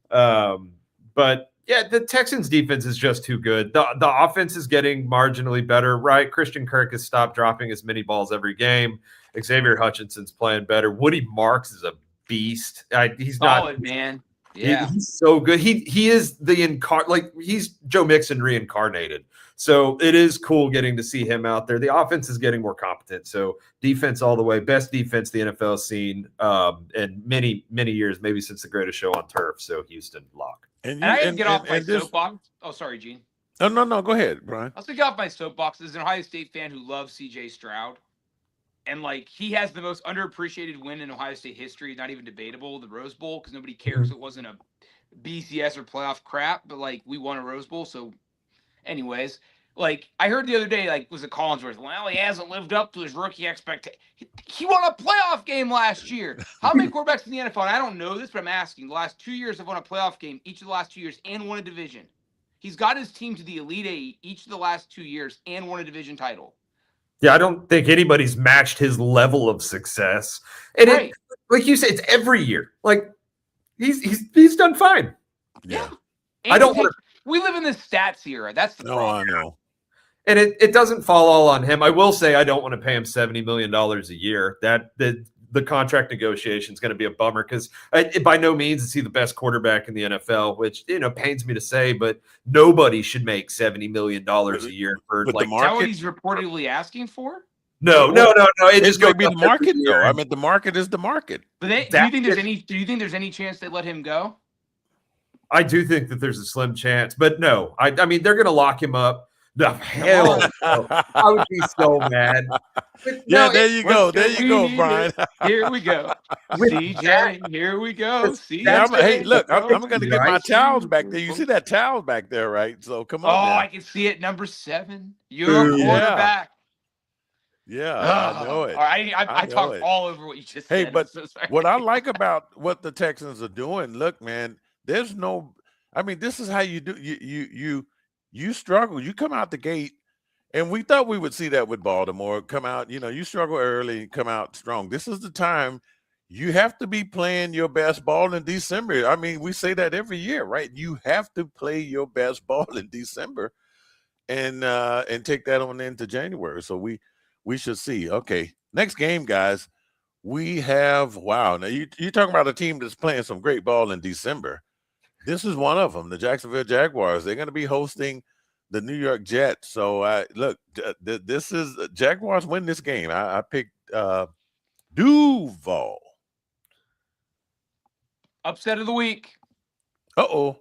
But yeah, the Texans defense is just too good. The offense is getting marginally better, right? Christian Kirk has stopped dropping as many balls every game. Xavier Hutchinson's playing better. Woody Marks is a beast. He's
solid, man. Yeah,
he's so good. He is the he's Joe Mixon reincarnated. So it is cool getting to see him out there. The offense is getting more competent. So defense all the way, best defense the NFL has seen in many years, maybe since the Greatest Show on Turf. So Houston lock.
And I didn't get off my soapbox. Oh, sorry, Gene.
No. Go ahead, Brian.
I was going to get off my soapbox. As an Ohio State fan who loves C.J. Stroud. And, like, he has the most underappreciated win in Ohio State history, not even debatable, the Rose Bowl, because nobody cares it wasn't a BCS or playoff crap, but, like, we won a Rose Bowl. So, anyways, like, I heard the other day, like, was it Collinsworth? Well, he hasn't lived up to his rookie expectation. He won a playoff game last year. How many quarterbacks in the NFL? And I don't know this, but I'm asking. The last 2 years have won a playoff game, each of the last 2 years, and won a division. He's got his team to the Elite Eight each of the last 2 years and won a division title.
Yeah, I don't think anybody's matched his level of success. And right. Like you said, it's every year. Like he's done fine.
Yeah.
I don't want to. We live in the stats era. That's the problem.
I know.
And it doesn't fall all on him. I will say I don't want to pay him $70 million a year. The contract negotiation is going to be a bummer because by no means is he the best quarterback in the NFL, which pains me to say, but nobody should make $70 million a year for
like. Is that what he's reportedly asking for?
No. It just
going to be the market, though. I mean, the market is the market.
But do you think there's any chance they let him go?
I do think that there's a slim chance, but no. I mean, they're going to lock him up. The hell no. I would be so mad.
Yeah, there you go, Brian.
Here we go. CJ, here we go.
CJ. Hey, look, I'm going to get my towels back there. You see that towel back there, right? So come on.
Oh,
now.
I can see it. Number 7. You're a quarterback.
Yeah, I know it.
I talked all over what you just said.
Hey, but what I like about what the Texans are doing, look, man, there's no – I mean, this is how you do – You struggle. You come out the gate, and we thought we would see that with Baltimore. Come out, you struggle early, come out strong. This is the time you have to be playing your best ball in December. I mean, we say that every year, right? You have to play your best ball in December and take that on into January. So we should see. Okay, next game, guys. We have now you're talking about a team that's playing some great ball in December. This is one of them, the Jacksonville Jaguars. They're going to be hosting the New York Jets. So, look, this is Jaguars win this game. I picked Duval.
Upset of the week.
Uh-oh.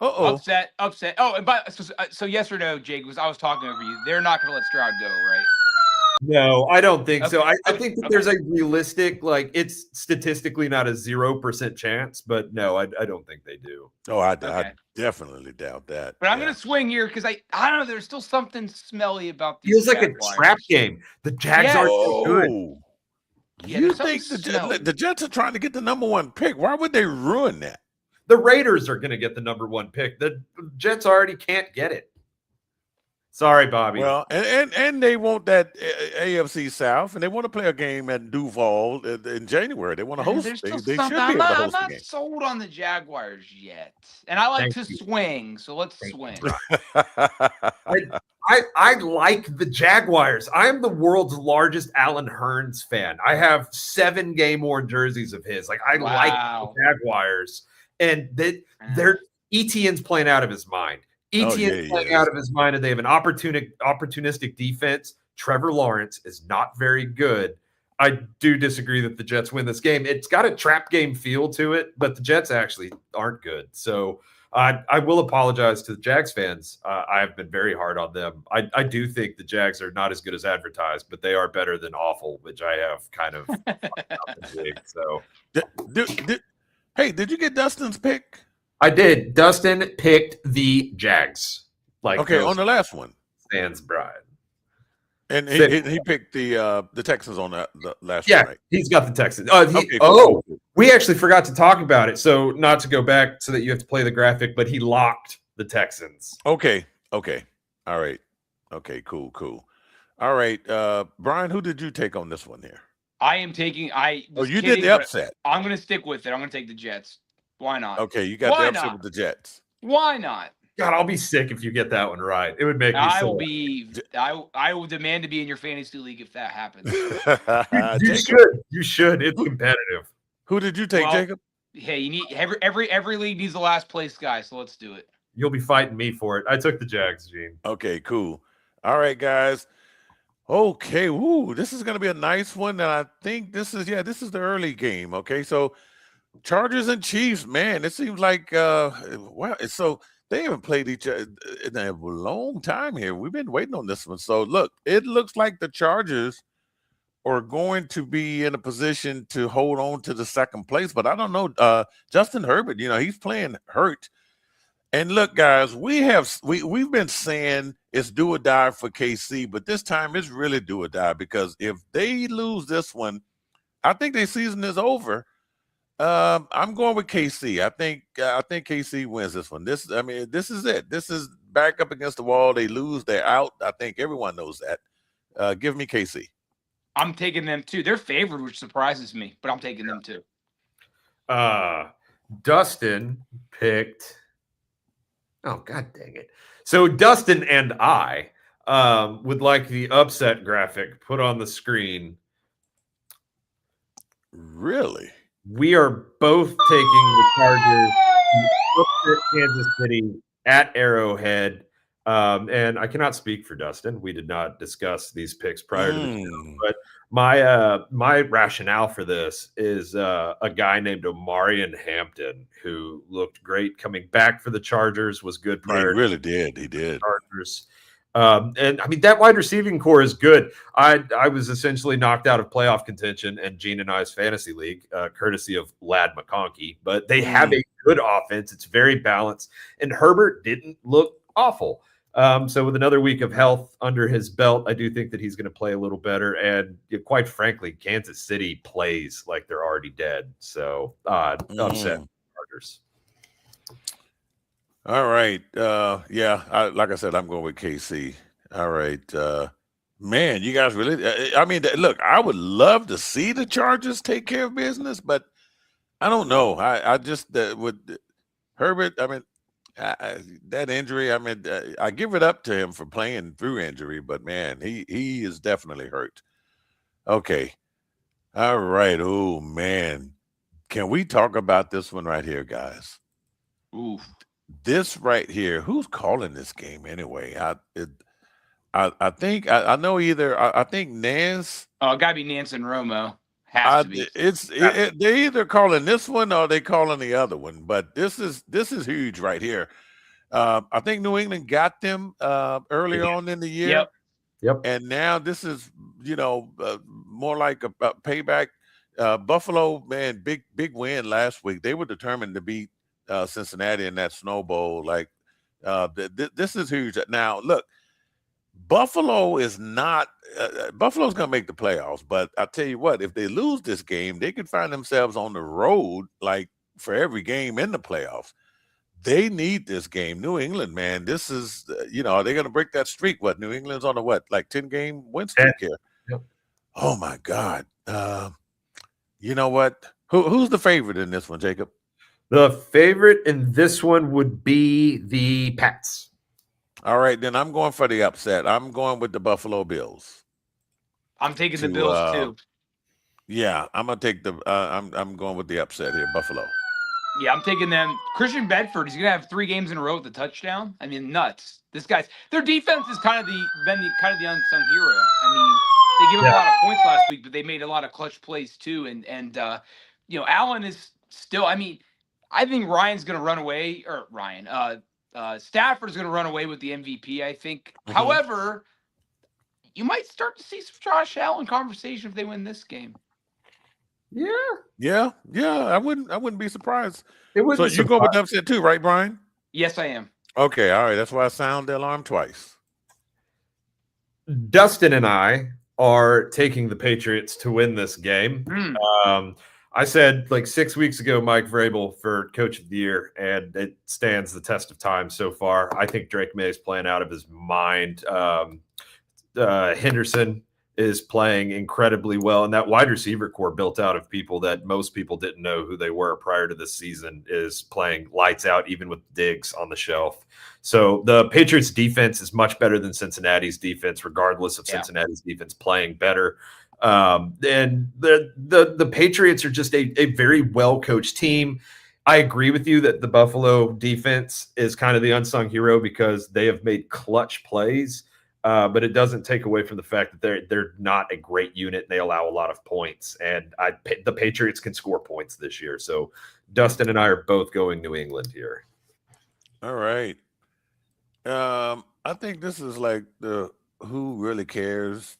Upset. Oh, and so yes or no, Jake, I was talking over you. They're not going to let Stroud go, right?
No, I don't think so. I think that there's a realistic, it's statistically not a 0% chance, but no, I don't think they do.
Oh, I definitely doubt that.
But I'm going to swing here because I don't know. There's still something smelly about these.
Feels like a trap game. The Jags aren't so good.
You think the Jets are trying to get the number 1 pick? Why would they ruin that?
The Raiders are going to get the number 1 pick. The Jets already can't get it. Sorry, Bobby.
Well, and they want that AFC South, and they want to play a game at Duval in January. They want to host. They should be able to host
I'm not sold on the Jaguars yet, and I like to swing, so let's swing.
I like the Jaguars. I'm the world's largest Alan Hearns fan. I have 7 game-worn jerseys of his. I like the Jaguars, and they're Etienne's playing out of his mind. Etienne's playing out of his mind, and they have an opportunistic defense. Trevor Lawrence is not very good. I do disagree that the Jets win this game. It's got a trap game feel to it, but the Jets actually aren't good. So I will apologize to the Jags fans. I have been very hard on them. I do think the Jags are not as good as advertised, but they are better than awful, which I have kind of so.
Did you get Dustin's pick?
I did. Dustin picked the Jags. Like
Okay, on the last one.
Sans Bride.
And he picked the Texans on the last one, right?
He's got the Texans.
Cool.
We actually forgot to talk about it. So not to go back so that you have to play the graphic, but he locked the Texans.
Okay. All right. Okay, cool. All right. Brian, who did you take on this one here?
I am taking
you did the upset.
I'm gonna stick with it. I'm gonna take the Jets. Why not?
Okay, you got the upset with the Jets.
Why not?
God, I'll be sick if you get that one right. It would make me
I will demand to be in your fantasy league if that happens.
You should. It's competitive.
Who did you take, Jacob?
Hey, you need every league needs the last place guy, so let's do it.
You'll be fighting me for it. I took the Jags, Gene.
Okay, cool. All right, guys. Okay, this is gonna be a nice one. And I think this is the early game. Okay, so Chargers and Chiefs, man, it seems like so they haven't played each other in a long time here. We've been waiting on this one. So look, it looks like the Chargers are going to be in a position to hold on to the second place, but I don't know. Justin Herbert, he's playing hurt. And look, guys, we've been saying it's do or die for KC, but this time it's really do or die, because if they lose this one, I think their season is over. I'm going with KC. I think KC wins this one. This is it. This is back up against the wall. They lose, they're out. I think everyone knows that. Give me KC.
I'm taking them too. They're favored, which surprises me, but I'm taking them too.
Dustin picked. Oh, God dang it. So Dustin and I would like the upset graphic put on the screen.
Really?
We are both taking the Chargers to upset Kansas City at Arrowhead. And I cannot speak for Dustin. We did not discuss these picks prior to the show. But my rationale for this is a guy named Omarion Hampton, who looked great coming back for the Chargers, was good prior.
He really did. He did.
Chargers. And I mean, that wide receiving core is good. I was essentially knocked out of playoff contention and Gene and I's fantasy league, courtesy of Lad McConkey. But they have a good offense. It's very balanced. And Herbert didn't look awful. So with another week of health under his belt, I do think that he's going to play a little better. And quite frankly, Kansas City plays like they're already dead. So upset Chargers.
All right. Like I said, I'm going with KC. All right. Man, you guys really look, I would love to see the Chargers take care of business, but I don't know. I just with Herbert, that injury, I give it up to him for playing through injury, but man, he is definitely hurt. Okay. All right. Oh man. Can we talk about this one right here, guys?
Oof.
This right here, who's calling this game anyway? I think I know either. I think Nance.
Oh, it gotta be Nance and Romo. Has to be.
They're either calling this one or they calling the other one. But this is huge right here. I think New England got them early on in the year.
Yep.
And now this is more like a payback. Buffalo, man, big win last week. They were determined to beat Cincinnati in that Snow Bowl. This is huge. Now, look, Buffalo is not Buffalo's going to make the playoffs, but I tell you what, if they lose this game, they could find themselves on the road for every game in the playoffs. They need this game. New England, man, this is are they going to break that streak? What, New England's on a 10-game win streak here?
Yep.
Oh my God. You know what? Who's the favorite in this one, Jacob?
The favorite in this one would be the Pats.
All right, then I'm going for the upset. I'm going with the Buffalo Bills.
I'm taking the Bills too.
Yeah, I'm gonna take the. I'm going with the upset here, Buffalo.
Yeah, I'm taking them. Christian Bedford, he's gonna have 3 games in a row with the touchdown. Nuts. Their defense is kind of the unsung hero. They gave up a lot of points last week, but they made a lot of clutch plays too. And Allen is still. I think Ryan's going to run away, or Stafford's going to run away with the MVP, I think. Mm-hmm. However, you might start to see some Josh Allen conversation if they win this game.
Yeah. I wouldn't be surprised.
So
you go with the upset too, right, Brian?
Yes, I am.
Okay, all right. That's why I sound the alarm twice.
Dustin and I are taking the Patriots to win this game. I said like 6 weeks ago, Mike Vrabel for Coach of the Year, and it stands the test of time so far. I think Drake May is playing out of his mind. Henderson is playing incredibly well, and that wide receiver core built out of people that most people didn't know who they were prior to this season is playing lights out, even with Diggs on the shelf. So the Patriots defense is much better than Cincinnati's defense, regardless of Cincinnati's defense playing better. And the Patriots are just a very well-coached team. I agree with you that the Buffalo defense is kind of the unsung hero because they have made clutch plays. But it doesn't take away from the fact that they're not a great unit. And they allow a lot of points, and the Patriots can score points this year. So Dustin and I are both going New England here.
All right. I think this is like the who really cares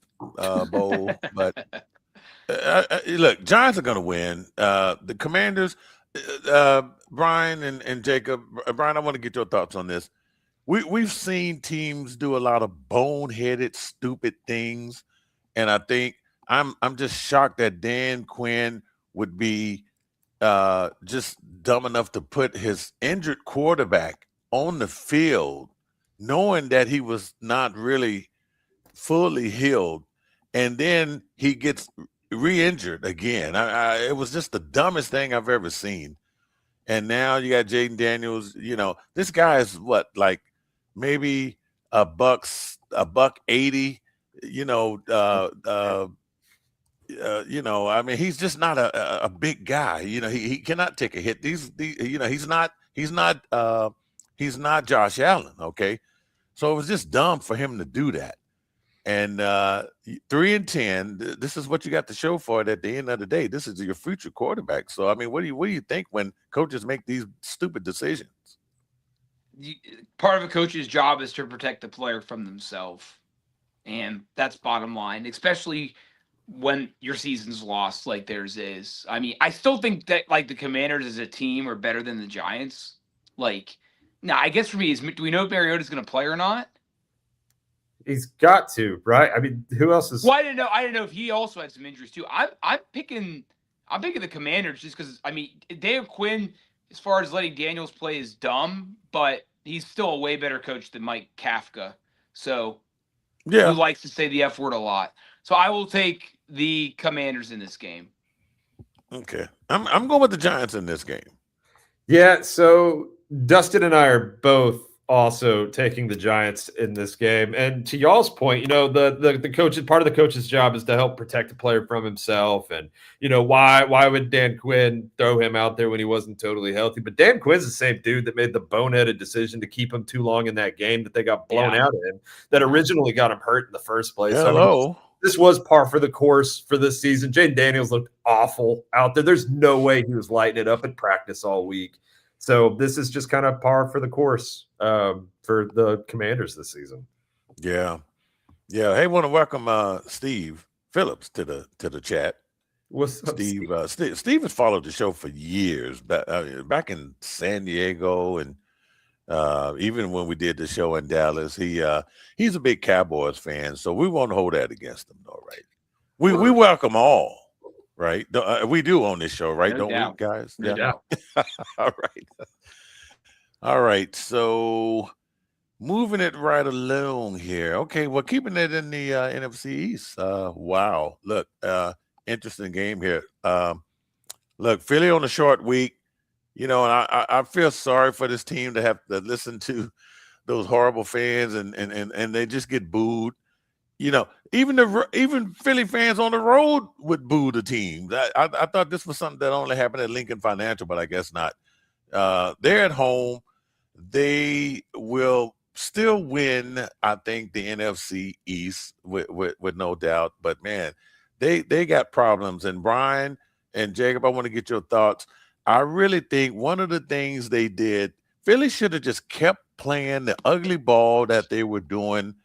bowl, but look, Giants are going to win. The Commanders, Brian and Jacob. Brian, I want to get your thoughts on this. We've seen teams do a lot of boneheaded, stupid things, and I think I'm just shocked that Dan Quinn would be just dumb enough to put his injured quarterback on the field, knowing that he was not really fully healed, and then he gets re-injured again. It was just the dumbest thing I've ever seen. And now you got Jaden Daniels. You know, this guy is what, like, maybe $180, you know, I mean, he's just not a big guy. You know, he cannot take a hit. You know, he's not Josh Allen. Okay. So it was just dumb for him to do that. And 3-10, this is what you got to show for it at the end of the day. This is your future quarterback. So, I mean, what do you think when coaches make these stupid decisions?
Part of a coach's job is to protect the player from themselves, and that's bottom line, especially when your season's lost like theirs is. I mean, I still think that like the Commanders as a team are better than the Giants. Like, now I guess for me is, do we know if Mariota's going to play or not?
He's got to, right? I mean, who else is?
Well, I didn't know if he also had some injuries too. I'm picking the Commanders just because, I mean, Dave Quinn, as far as letting Daniels play, is dumb, but he's still a way better coach than Mike Kafka. So, who likes to say the F word a lot. So I will take the Commanders in this game.
Okay. I'm going with the Giants in this game.
Yeah, so Dustin and I are both also taking the Giants in this game. And to y'all's point, you know, the coach, part of the coach's job is to help protect the player from himself. And, you know, why would Dan Quinn throw him out there when he wasn't totally healthy? But Dan Quinn's the same dude that made the boneheaded decision to keep him too long in that game that they got blown out in, that originally got him hurt in the first place.
Hello.
So, I mean, this was par for the course for this season. Jaden Daniels looked awful out there. There's no way he was lighting it up in practice all week. So this is just kind of par for the course for the Commanders this season.
Yeah. Hey, want to welcome Steve Phillips to the chat.
What's up,
Steve? Steve has followed the show for years, back in San Diego, and even when we did the show in Dallas. He's a big Cowboys fan, so we won't hold that against him, though, right? We welcome all. Right, we do on this show, right? Don't we, guys?
Yeah.
All right. So moving it right along here. Okay, well, keeping it in the NFC East. Wow, look, interesting game here. Look, Philly on a short week. You know, and I feel sorry for this team to have to listen to those horrible fans, and they just get booed. You know, even Philly fans on the road would boo the team. I thought this was something that only happened at Lincoln Financial, but I guess not. They're at home. They will still win, I think, the NFC East with no doubt. But, man, they got problems. And, Brian and Jacob, I want to get your thoughts. I really think one of the things they did, Philly should have just kept playing the ugly ball that they were doing.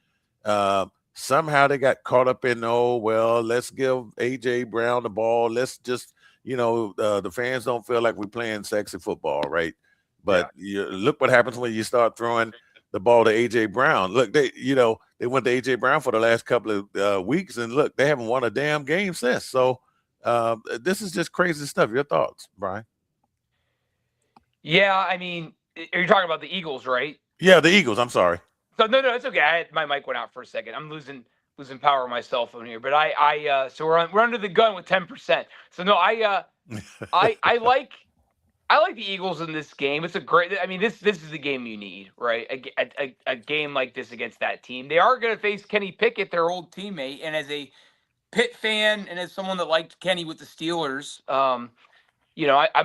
Somehow they got caught up in, let's give A.J. Brown the ball. Let's just, the fans don't feel like we're playing sexy football, right? But you look what happens when you start throwing the ball to AJ Brown. Look, they went to AJ Brown for the last couple of weeks, and look, they haven't won a damn game since. So this is just crazy stuff. Your thoughts, Brian?
Yeah, I mean, are you talking about the Eagles, right?
Yeah, the Eagles. I'm sorry.
So no, it's okay. My mic went out for a second. I'm losing power on my cell phone here. But so we're under the gun with 10%. So no, I like the Eagles in this game. It's a great. I mean, this is the game you need, right? A game like this against that team. They are going to face Kenny Pickett, their old teammate, and as a Pitt fan and as someone that liked Kenny with the Steelers, I'm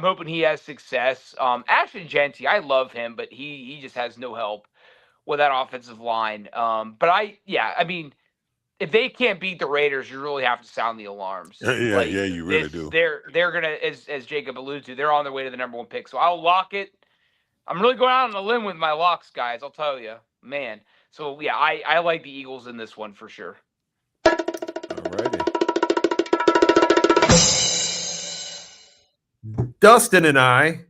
hoping he has success. Ashton Genty, I love him, but he just has no help with that offensive line. I mean, if they can't beat the Raiders, you really have to sound the alarms.
Yeah, you really do.
They're gonna, as Jacob alluded to, they're on their way to the number 1 pick. So I'll lock it. I'm really going out on a limb with my locks, guys. I'll tell you, man. So yeah, I like the Eagles in this one for sure.
Alrighty.
Dustin and I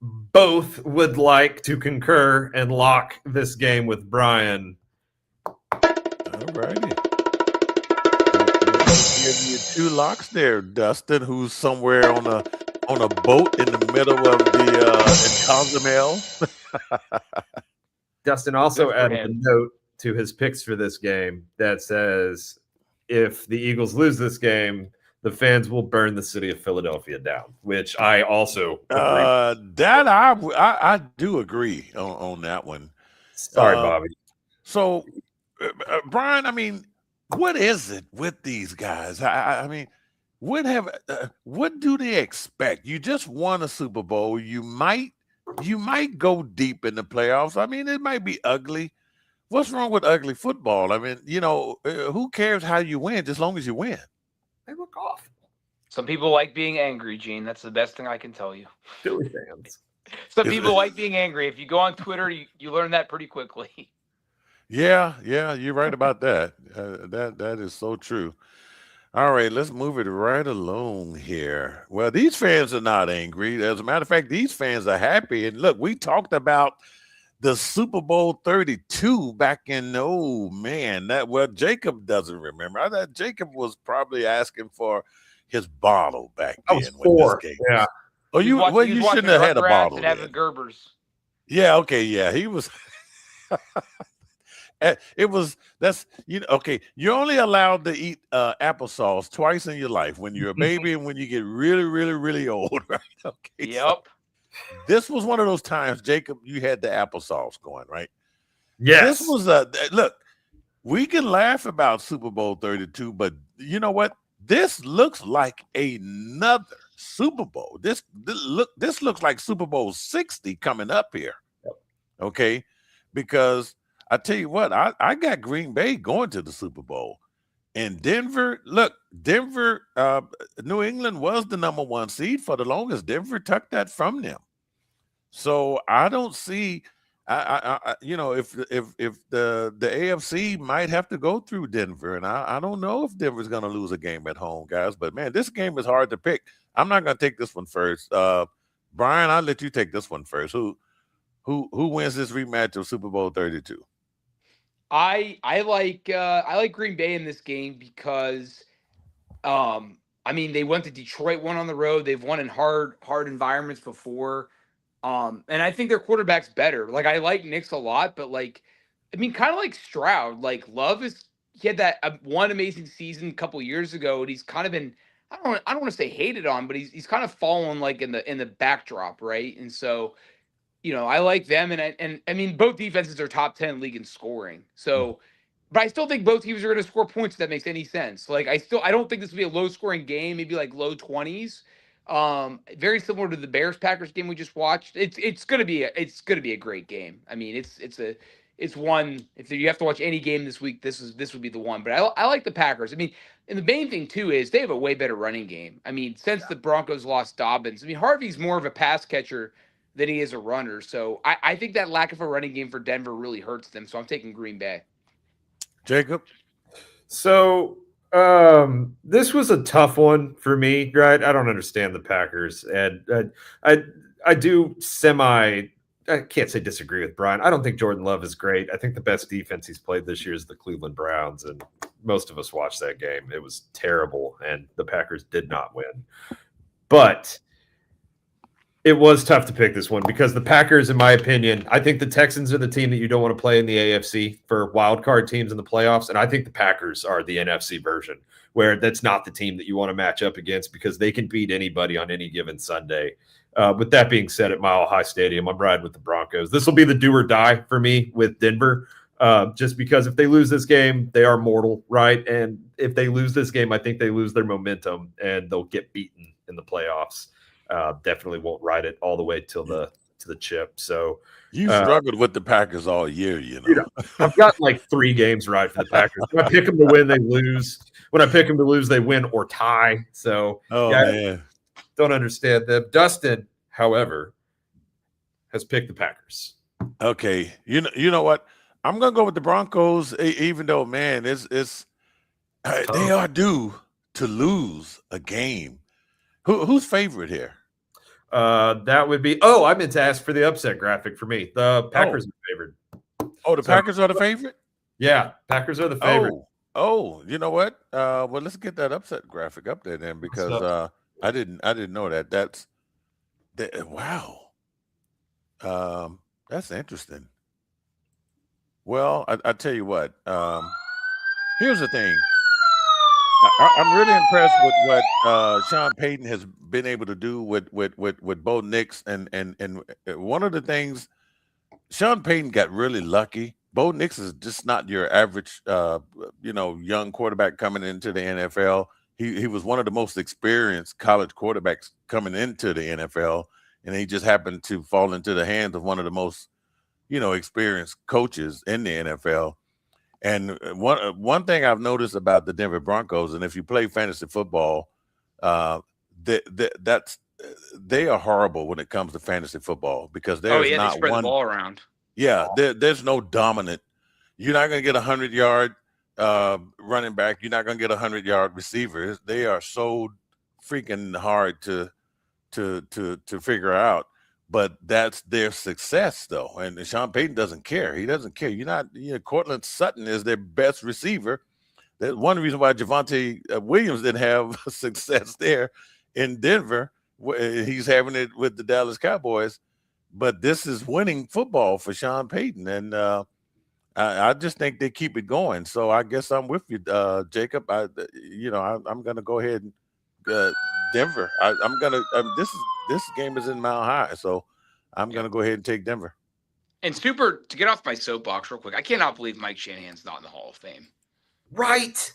both would like to concur and lock this game with Brian.
Alrighty. Give you 2 locks there, Dustin, who's somewhere on a boat in the middle of the in Cozumel.
Dustin also added a note to his picks for this game that says if the Eagles lose this game, the fans will burn the city of Philadelphia down, which I also agree.
That I do agree on that one.
Sorry, Bobby.
So, Brian, I mean, what is it with these guys? I mean, what do they expect? You just won a Super Bowl. You might go deep in the playoffs. I mean, it might be ugly. What's wrong with ugly football? I mean, who cares how you win, just as long as you win?
They look awful.
Some people like being angry, Gene. That's the best thing I can tell you.
Philly fans.
Some people like being angry. If you go on Twitter, you learn that pretty quickly.
Yeah, you're right about that. That is so true. All right, let's move it right along here. Well, these fans are not angry. As a matter of fact, these fans are happy. And look, we talked about the Super Bowl 32 back in, Jacob doesn't remember. I thought Jacob was probably asking for his bottle back then.
I was 4. Yeah.
Oh, you shouldn't have had a bottle.
And having Gerbers.
Yeah. Okay. Yeah, he was. Okay. You're only allowed to eat applesauce twice in your life, when you're a baby and when you get really, really, really old, right? Okay.
Yep.
So this was one of those times, Jacob, you had the applesauce going, right?
Yes.
This was look, we can laugh about Super Bowl 32, but you know what? This looks like another Super Bowl. This looks like Super Bowl 60 coming up here.
Yep.
Okay. Because I tell you what, I got Green Bay going to the Super Bowl. And Denver, New England was the number 1 seed for the longest. Denver took that from them. So I don't see, if the AFC might have to go through Denver, and I don't know if Denver's going to lose a game at home, guys. But man, this game is hard to pick. I'm not going to take this one first. Brian, I'll let you take this one first. Who wins this rematch of Super Bowl 32?
I like Green Bay in this game because, they went to Detroit, won on the road. They've won in hard environments before. And I think their quarterback's better. Like, I like Knicks a lot, but kind of like Stroud. Like, he had that one amazing season a couple years ago, and he's kind of been, I don't want to say hated on, but he's kind of fallen in the backdrop, right? And so, I like them, and both defenses are top 10 league in scoring. So, but I still think both teams are going to score points if that makes any sense. Like, I don't think this will be a low scoring game, maybe like low 20s. Very similar to the Bears-Packers game we just watched. It's gonna be a great game. I mean, it's one. If you have to watch any game this week, this would be the one. But I like the Packers. I mean, and the main thing too is they have a way better running game. I mean, since the Broncos lost Dobbins, Harvey's more of a pass catcher than he is a runner. So I think that lack of a running game for Denver really hurts them. So I'm taking Green Bay.
Jacob?
So this was a tough one for me, right? I don't understand the Packers. And I do semi I can't say disagree with Brian. I don't think Jordan Love is great. I think the best defense he's played this year is the Cleveland Browns, and most of us watched that game. It was terrible, and the Packers did not win. But it was tough to pick this one because the Packers, in my opinion, I think the Texans are the team that you don't want to play in the AFC for wild card teams in the playoffs, and I think the Packers are the NFC version, where that's not the team that you want to match up against because they can beat anybody on any given Sunday. With that being said, at Mile High Stadium, I'm riding with the Broncos. This will be the do or die for me with Denver, just because if they lose this game, they are mortal, right? And if they lose this game, I think they lose their momentum and they'll get beaten in the playoffs. Definitely won't ride it all the way to the chip. So
you struggled with the Packers all year,
I've got like 3 games right for the Packers. When I pick them to win, they lose. When I pick them to lose, they win or tie. So
man.
Don't understand them. Dustin, however, has picked the Packers.
Okay, you know what? I'm gonna go with the Broncos, even though, man, it's they are due to lose a game. Who's favorite here?
That would be. Oh, I meant to ask for the upset graphic for me. The Packers are favored.
Oh, the Packers are the favorite?
Yeah, Packers are the favorite.
Oh, you know what? Well, let's get that upset graphic up there then, because I didn't know that. Wow. That's interesting. Well, I tell you what. Here's the thing. I'm really impressed with what Sean Payton has been able to do with Bo Nix, and one of the things, Sean Payton got really lucky. Bo Nix is just not your average, young quarterback coming into the NFL. He was one of the most experienced college quarterbacks coming into the NFL, and he just happened to fall into the hands of one of the most, experienced coaches in the NFL. And one thing I've noticed about the Denver Broncos, and if you play fantasy football, they are horrible when it comes to fantasy football because there's
they
not
spread
one
the ball around.
Yeah, there's no dominant. You're not going to get 100-yard running back. You're not going to get 100-yard receivers. They are so freaking hard to figure out. But that's their success, though. And Sean Payton doesn't care. He doesn't care. Cortland Sutton is their best receiver. That's one reason why Javonte Williams didn't have success there in Denver. He's having it with the Dallas Cowboys. But this is winning football for Sean Payton. And I just think they keep it going. So I guess I'm with you, Jacob. I'm going to go ahead and Denver. This game is in Mile High, so I'm going to go ahead and take Denver.
And to get off my soapbox real quick, I cannot believe Mike Shanahan's not in the Hall of Fame.
Right.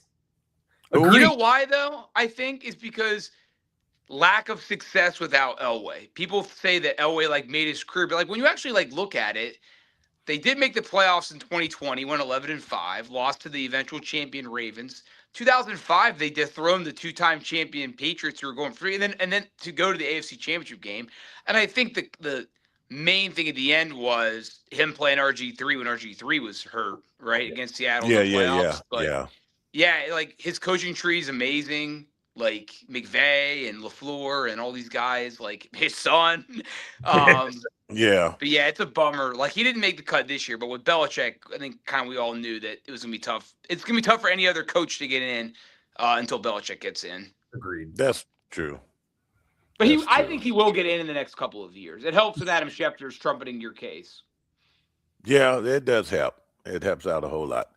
Agreed. You know why, though? I think it's because lack of success without Elway. People say that Elway made his career, but when you actually look at it, they did make the playoffs in 2020, went 11-5, lost to the eventual champion Ravens. 2005, they dethroned the 2-time champion Patriots who were going free, and then to go to the AFC Championship game. And I think the main thing at the end was him playing RG3 when RG3 was hurt, right, against Seattle in the playoffs. His coaching tree is amazing. McVay and LaFleur and all these guys, his son.
Yeah.
But yeah, it's a bummer. He didn't make the cut this year, but with Belichick, I think we all knew that it was going to be tough. It's going to be tough for any other coach to get in until Belichick gets in.
Agreed.
That's true.
But I think he will get in the next couple of years. It helps with Adam Schefter's trumpeting your case.
Yeah, it does help. It helps out a whole lot.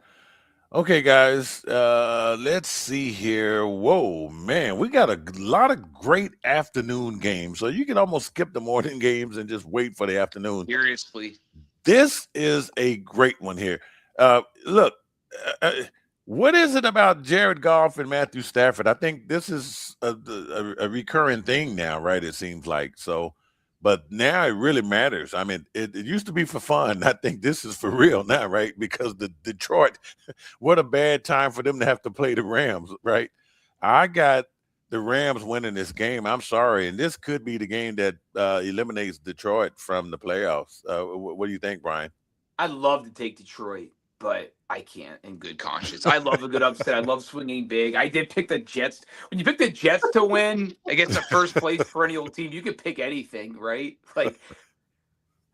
Okay, guys, let's see here. Whoa, man, we got a lot of great afternoon games. So you can almost skip the morning games and just wait for the afternoon.
Seriously.
This is a great one here. Look, what is it about Jared Goff and Matthew Stafford? I think this is a recurring thing now, right? It seems like so. But now it really matters. I mean, it used to be for fun. I think this is for real now, right? Because the Detroit, what a bad time for them to have to play the Rams, right? I got the Rams winning this game. I'm sorry. And this could be the game that eliminates Detroit from the playoffs. What do you think, Brian?
I'd love to take Detroit, but I can't in good conscience. I love a good upset. I love swinging big. I did pick the Jets. When you pick the Jets to win against the first place perennial team, you could pick anything, right?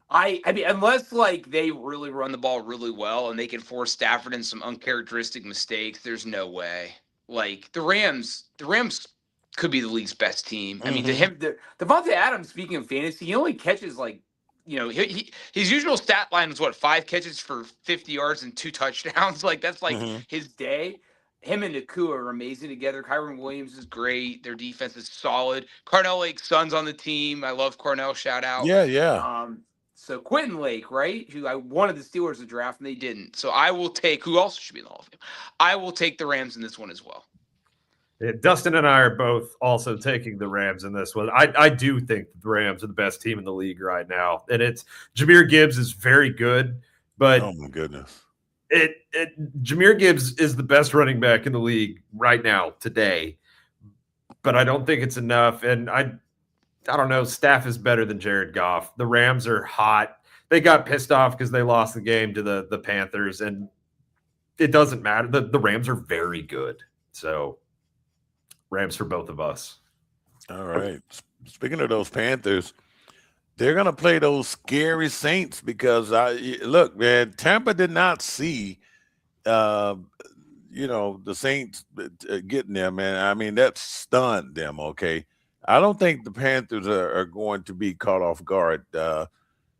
I mean, unless like they really run the ball really well and they can force Stafford in some uncharacteristic mistakes, there's no way. Like the Rams could be the league's best team. I mean, to him, Devontae Adams, speaking of fantasy, he only catches like, his usual stat line is 5 catches for 50 yards and 2 touchdowns. Like that's like his day. Him and Nakua are amazing together. Kyron Williams is great. Their defense is solid. Carnell Lake's son's on the team. I love Carnell. Shout out.
Yeah.
So Quentin Lake, right? Who I wanted the Steelers to draft and they didn't. So I will take, who also should be in the Hall of Fame. I will take the Rams in this one as well.
Yeah, Dustin and I are both also taking the Rams in this one. I do think the Rams are the best team in the league right now. And it's Jahmyr Gibbs is very good, but
oh my goodness.
Jahmyr Gibbs is the best running back in the league right now today. But I don't think it's enough. And I don't know. Staff is better than Jared Goff. The Rams are hot. They got pissed off because they lost the game to the Panthers, and it doesn't matter. The Rams are very good. So Rams for both of us.
All right. Speaking of those Panthers, they're going to play those scary Saints because look, man, Tampa did not see, the Saints getting there, man. I mean, that stunned them. Okay. I don't think the Panthers are going to be caught off guard.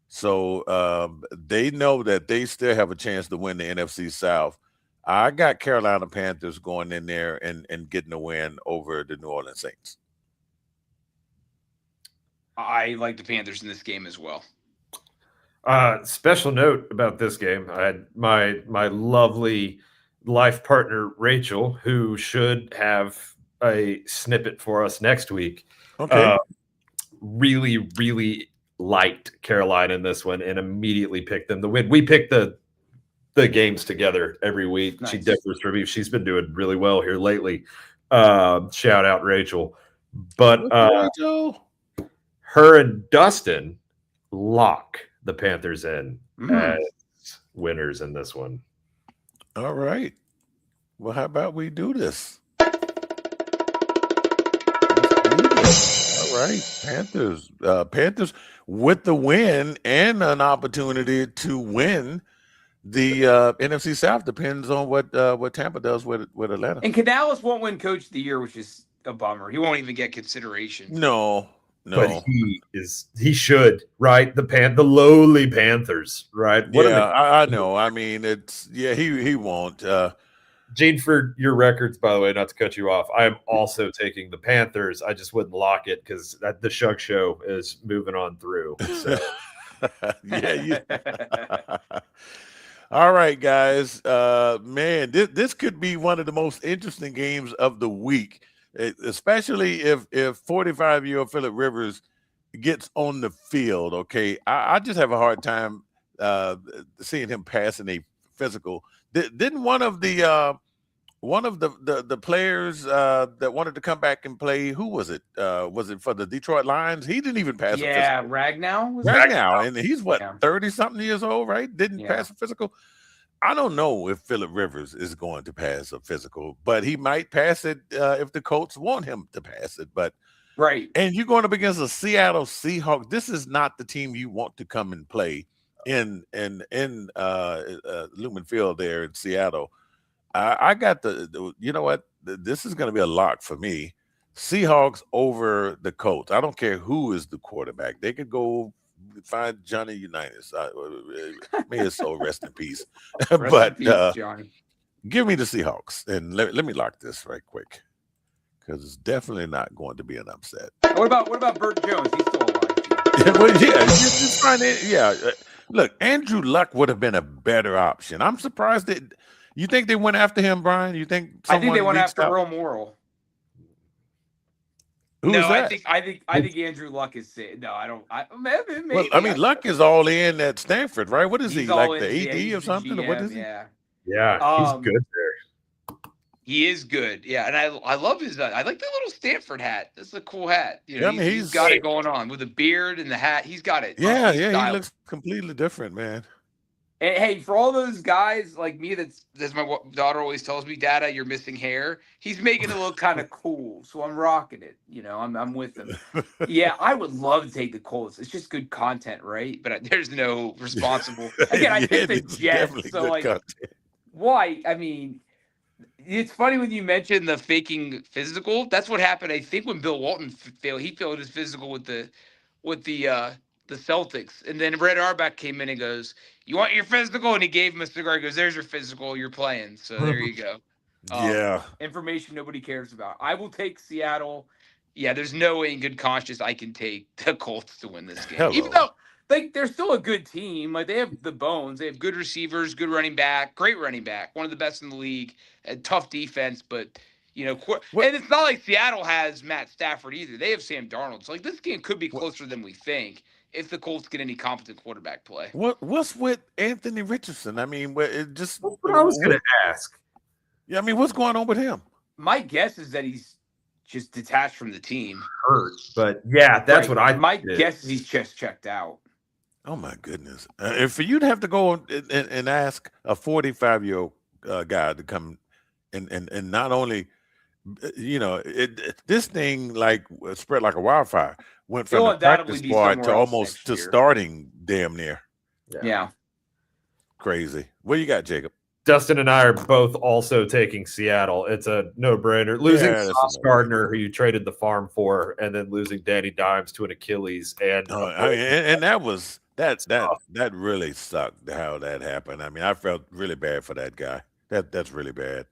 So they know that they still have a chance to win the NFC South. I got Carolina Panthers going in there and getting a win over the New Orleans Saints.
I like the Panthers in this game as well.
Special note about this game. I had my lovely life partner, Rachel, who should have a snippet for us next week.
Okay.
Really, really liked Carolina in this one and immediately picked them to win. We picked the games together every week. Nice. She differs from me. She's been doing really well here lately. Shout out Rachel. But her and Dustin lock the Panthers in as winners in this one.
All right. Well, how about we do this? All right. Panthers with the win and an opportunity to win the NFC South. Depends on what Tampa does with Atlanta.
And Canales won't win Coach of the Year, which is a bummer. He won't even get consideration.
No.
But he should, right? The lowly Panthers, right?
I know. I mean, he won't.
Gene, for your records, by the way, not to cut you off, I am also taking the Panthers. I just wouldn't lock it because the Shug Show is moving on through. So.
All right, guys. Man, this could be one of the most interesting games of the week, especially if 45-year-old Phillip Rivers gets on the field. Okay, I just have a hard time seeing him passing a physical. Didn't one of the players that wanted to come back and play? Who was it? Was it for the Detroit Lions? He didn't even pass a physical.
Yeah, Ragnow.
Ragnow, and he's 30-something years old, right? Didn't pass a physical. I don't know if Phillip Rivers is going to pass a physical, but he might pass it if the Colts want him to pass it. But
right,
and you're going up against the Seattle Seahawks. This is not the team you want to come and play in Lumen Field there in Seattle. I got you know what? This is going to be a lock for me. Seahawks over the Colts. I don't care who is the quarterback. They could go find Johnny Unitas. May his soul rest in peace. But
Johnny.
Give me the Seahawks. And let me lock this right quick because it's definitely not going to be an upset.
What about Burt Jones? He's still alive.
Well, just trying to, Look, Andrew Luck would have been a better option. I'm surprised that you think they went after him, Brian. You think
I think they went after Earl Morrall.
Who is that?
I think Andrew Luck is sick. No, I don't. Maybe.
Well, I mean, Luck is all in at Stanford, right? What is he like, the AD or something?
GM,
or what is he?
Yeah, he's good there.
He is good. Yeah, and I love his. I like that little Stanford hat. That's a cool hat. He's got it going on with a beard and the hat. He's got it.
Yeah, he looks completely different, man.
And hey, for all those guys like me, that's my daughter always tells me, "Dada, you're missing hair." He's making it look kind of cool, so I'm rocking it. I'm with him. Yeah, I would love to take the Colts. It's just good content, right? But there's no responsible. Again, I picked the Jets, so like, content. Why? I mean, it's funny when you mention the faking physical. That's what happened. I think when Bill Walton failed, he failed his physical with the Celtics, and then Red Auerbach came in and goes, "You want your physical?" And he gave him a cigar. He goes, "There's your physical. You're playing." So there you go.
Yeah.
Information nobody cares about. I will take Seattle. Yeah, there's no way in good conscience I can take the Colts to win this game.
Hello.
Even though they're still a good team. Like, they have the bones. They have good receivers, good running back, great running back, one of the best in the league, and tough defense, but and it's not like Seattle has Matt Stafford either. They have Sam Darnold. So like, this game could be closer than we think if the Colts get any competent quarterback play.
What's with Anthony Richardson? I mean,
that's what I was going to ask.
Yeah, I mean, what's going on with him?
My guess is that he's just detached from the team.
Hurt, but yeah, that's what I.
My guess is he's just checked out.
Oh my goodness! And for you to have to go and ask a 45-year-old guy to come and not only, this thing like spread like a wildfire. Went from the practice squad to almost to starting damn near.
Yeah.
Crazy. What you got, Jacob?
Dustin and I are both also taking Seattle. It's a no-brainer. Losing Sauce Gardner, who you traded the farm for, and then losing Danny Dimes to an Achilles. And that really sucked how that happened. I mean, I felt really bad for that guy. That's really bad.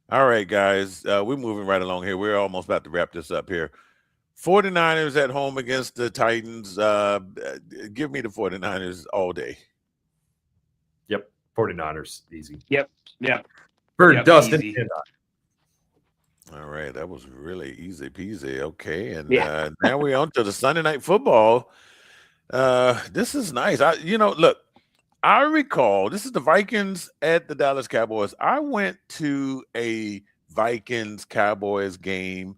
All right, guys. We're moving right along here. We're almost about to wrap this up here. 49ers at home against the Titans. Give me the 49ers all day. Yep. 49ers, easy.
Yep.
For Dustin.
Easy.
All right. That was really easy peasy. Okay. And now we're on to the Sunday Night Football. This is nice. Look, I recall this is the Vikings at the Dallas Cowboys. I went to a Vikings Cowboys game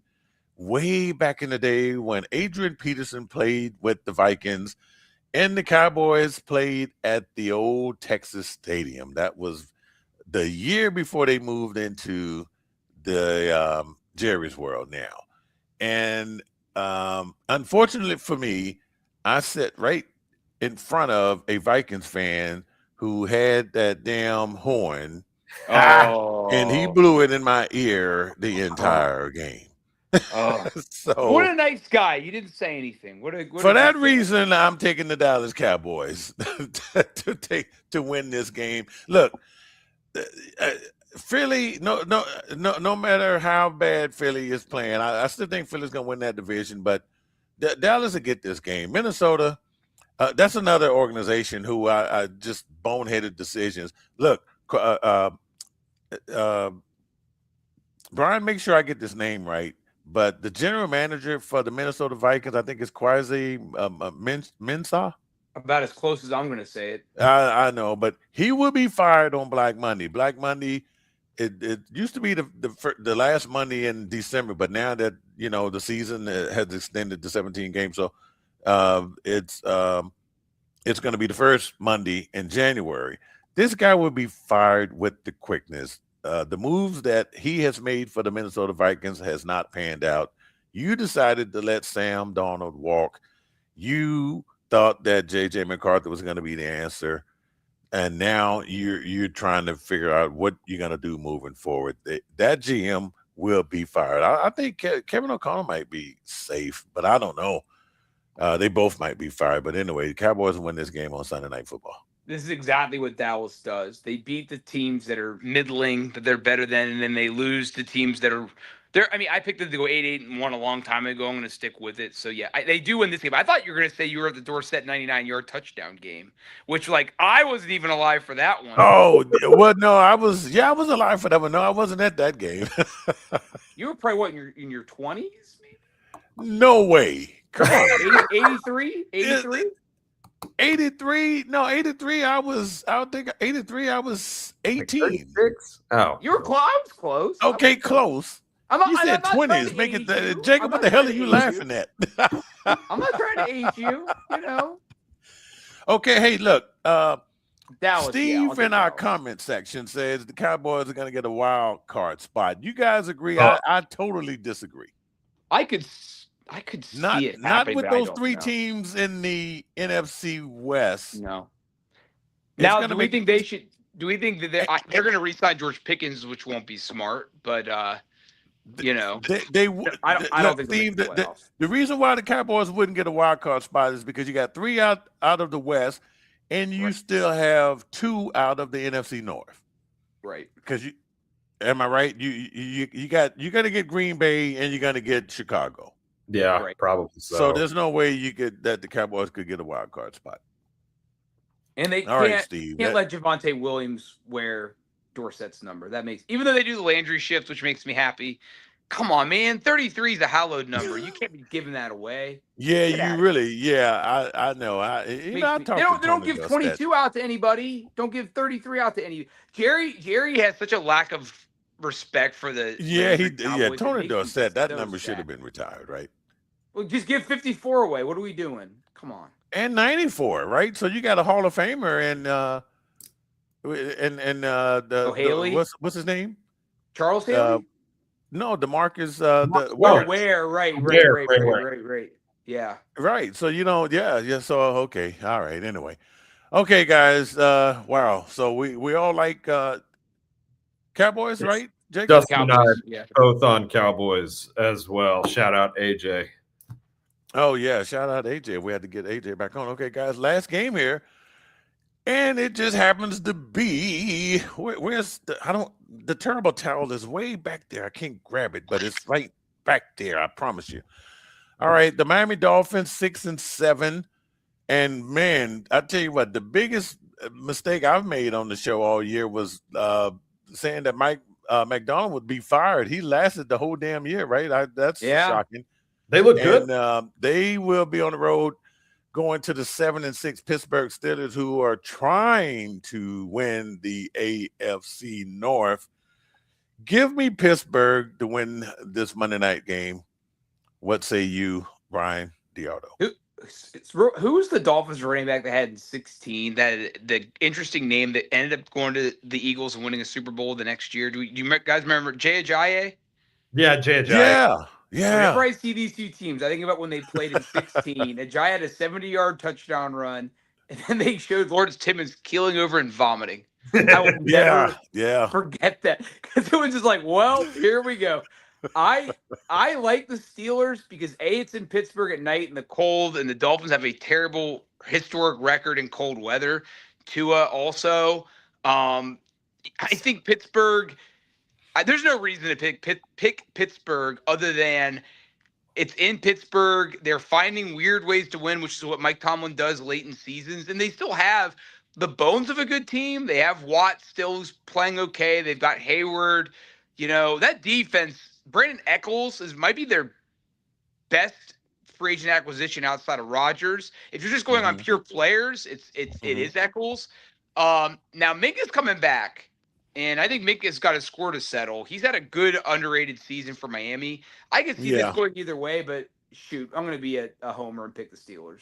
way back in the day when Adrian Peterson played with the Vikings and the Cowboys played at the old Texas Stadium. That was the year before they moved into the Jerry's World now. And unfortunately for me, I sat right in front of a Vikings fan who had that damn horn, and he blew it in my ear the entire game.
So what a nice guy. You didn't say anything.
For that reason, I'm taking the Dallas Cowboys to win this game. Look, Philly, no matter how bad Philly is playing, I still think Philly's gonna win that division, but Dallas will get this game. Minnesota, that's another organization who I just boneheaded decisions. Look, Brian, make sure I get this name right. But the general manager for the Minnesota Vikings, I think, is Kwesi Mensah.
About as close as I'm going to say it.
I know, but he will be fired on Black Monday. Black Monday, it used to be the last Monday in December, but now that the season has extended to 17 games, so it's going to be the first Monday in January. This guy will be fired with the quickness. The moves that he has made for the Minnesota Vikings has not panned out. You decided to let Sam Darnold walk. You thought that J.J. McCarthy was going to be the answer, and now you're trying to figure out what you're going to do moving forward. That GM will be fired. I think Kevin O'Connell might be safe, but I don't know. They both might be fired. But anyway, the Cowboys win this game on Sunday Night Football.
This is exactly what Dallas does. They beat the teams that are middling, that they're better than, and then they lose to teams that are there. I mean, I picked them to go 8-8-1 a long time ago. I'm going to stick with it. So yeah, they do win this game. I thought you were going to say you were at the Dorsett 99-yard touchdown game, which I wasn't even alive for that one.
Oh, well, no, I was alive for that one. No, I wasn't at that game.
You were probably what, in your 20s, maybe?
No way. Come on.
83? 83?
83? No, 83. I was 18.
Like 36? Oh,
you were close. I was close.
Okay, close. You said 20s. Make it Jacob. What the hell are you laughing at?
I'm not trying to age you.
Okay, hey, look. Steve in our comment section says the Cowboys are going to get a wild card spot. You guys agree? I totally disagree.
I could see it
not with those three teams in the NFC West.
No. Now, do we think they should? Do we think that they're going to re-sign George Pickens, which won't be smart? But I don't think Steve,
the reason why the Cowboys wouldn't get a wild card spot is because you got 3 out of the West, and you still have 2 out of the NFC North.
Right.
Because am I right? You're going to get Green Bay and you're going to get Chicago.
Yeah, right. Probably so.
So there's no way the Cowboys could get a wild card spot.
And they can't let Javonte Williams wear Dorsett's number. That makes, even though they do the Landry shift, which makes me happy. Come on, man. 33 is a hallowed number. You can't be giving that away.
Yeah, you really. Yeah, I know. They
don't give 22 out to anybody. Don't give 33 out to any. Jerry has such a lack of respect for the.
Yeah, Tony Dorsett. That number should have been retired, right?
Well, just give 54 away. What are we doing? Come on.
And 94, right? So you got a Hall of Famer and
Haley.
What's his name?
Charles Haley.
No, DeMarcus.
Right. Yeah.
Right. So yeah. So okay, all right. Anyway, okay, guys. Wow. So we all like Cowboys, right? Jacob?
Dustin and I both on Cowboys as well. Shout out AJ.
Oh yeah, shout out AJ. We had to get AJ back on. Okay, guys, last game here, and it just happens to be where's the terrible towel is way back there. I can't grab it, but it's right back there. I promise you. All right, the Miami Dolphins 6-7, and man, I tell you what, the biggest mistake I've made on the show all year was saying that Mike McDonald would be fired. He lasted the whole damn year, right? That's shocking.
They look good.
They will be on the road going to the 7-6 Pittsburgh Steelers, who are trying to win the AFC North. Give me Pittsburgh to win this Monday night game. What say you, Brian Diardo?
Who's the Dolphins running back that had 16? That the interesting name that ended up going to the Eagles and winning a Super Bowl the next year. Do you guys remember Jay Ajayi?
Yeah, Jay Ajayi.
Yeah.
Whenever I see these two teams, I think about when they played in 16. Ajayi had a 70-yard touchdown run, and then they showed Lawrence Timmons keeling over and vomiting. I will never forget that, because it was just like, well, here we go. I like the Steelers because it's in Pittsburgh at night in the cold, and the Dolphins have a terrible historic record in cold weather. Tua also. I think Pittsburgh. There's no reason to pick Pittsburgh other than it's in Pittsburgh. They're finding weird ways to win, which is what Mike Tomlin does late in seasons. And they still have the bones of a good team. They have Watt still who's playing okay. They've got Hayward. That defense, Brandon Echols might be their best free agent acquisition outside of Rodgers. If you're just going on pure players, it is Echols. Now Minka's coming back. And I think Minka's got a score to settle. He's had a good underrated season for Miami. I can see this going either way, but shoot, I'm going to be a homer and pick the Steelers.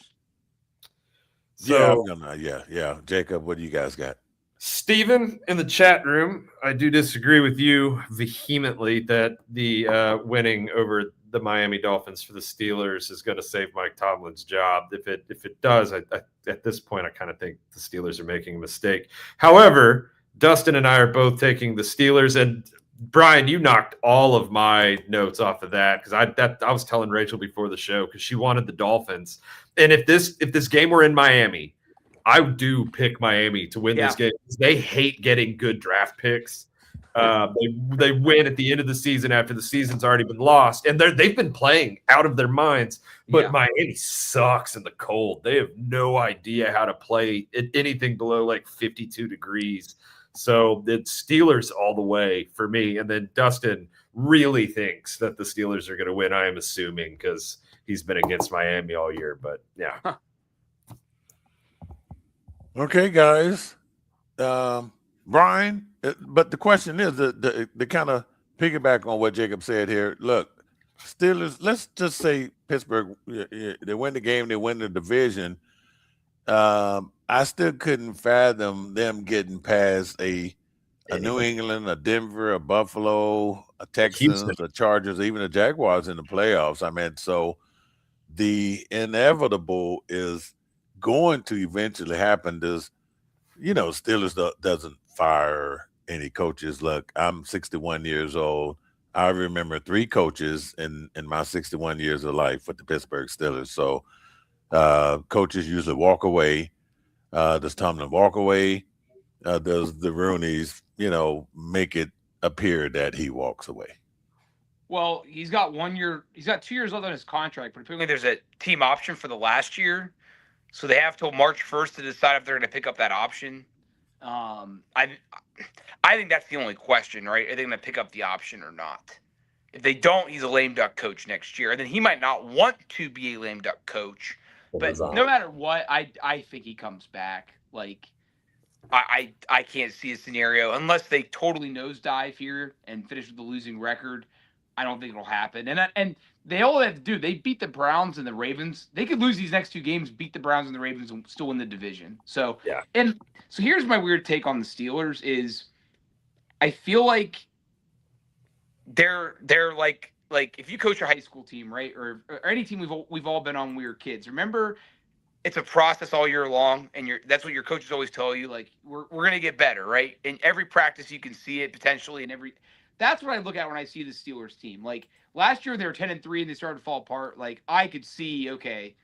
So,
yeah. Jacob, what do you guys got?
Steven in the chat room, I do disagree with you vehemently that the winning over the Miami Dolphins for the Steelers is going to save Mike Tomlin's job. If it does, I at this point, I kind of think the Steelers are making a mistake. However, Dustin and I are both taking the Steelers, and Brian, you knocked all of my notes off of that because I was telling Rachel before the show because she wanted the Dolphins, and if this game were in Miami, I do pick Miami to win this game. They hate getting good draft picks. They win at the end of the season after the season's already been lost, and they've been playing out of their minds. But Miami sucks in the cold. They have no idea how to play at anything below like 52 degrees. So it's Steelers all the way for me. And then Dustin really thinks that the Steelers are going to win, I am assuming, because he's been against Miami all year. But, yeah.
Okay, guys. Brian, but the question is, the kind of piggyback on what Jacob said here. Look, Steelers, let's just say Pittsburgh, they win the game, they win the division. I still couldn't fathom them getting past a New England, a Denver, a Buffalo, a Texans,
Houston.
a Chargers, even the Jaguars in the playoffs. I mean, so the inevitable is going to eventually happen. Steelers doesn't fire any coaches. Look, I'm 61 years old. I remember 3 coaches in my 61 years of life with the Pittsburgh Steelers. So coaches usually walk away. Does Tomlin walk away? Does the Rooney's, make it appear that he walks away?
Well, he's got 1 year. He's got 2 years left on his contract, but apparently there's a team option for the last year, so they have till March 1st to decide if they're going to pick up that option. I think that's the only question, right? Are they going to pick up the option or not? If they don't, he's a lame duck coach next year, and then he might not want to be a lame duck coach. But no matter what, I think he comes back. Like, I can't see a scenario unless they totally nosedive here and finish with a losing record. I don't think it'll happen. And they all have to do, they beat the Browns and the Ravens. They could lose these next 2 games, beat the Browns and the Ravens, and still win the division. So
yeah.
And so here's my weird take on the Steelers is I feel like they're like if you coach a high school team, right, or any team we've all been on when we were kids. Remember, it's a process all year long, and that's what your coaches always tell you. Like we're gonna get better, right? In every practice, you can see it potentially in every. That's what I look at when I see the Steelers team. Like last year, they were 10-3 and they started to fall apart. Like I could see, okay,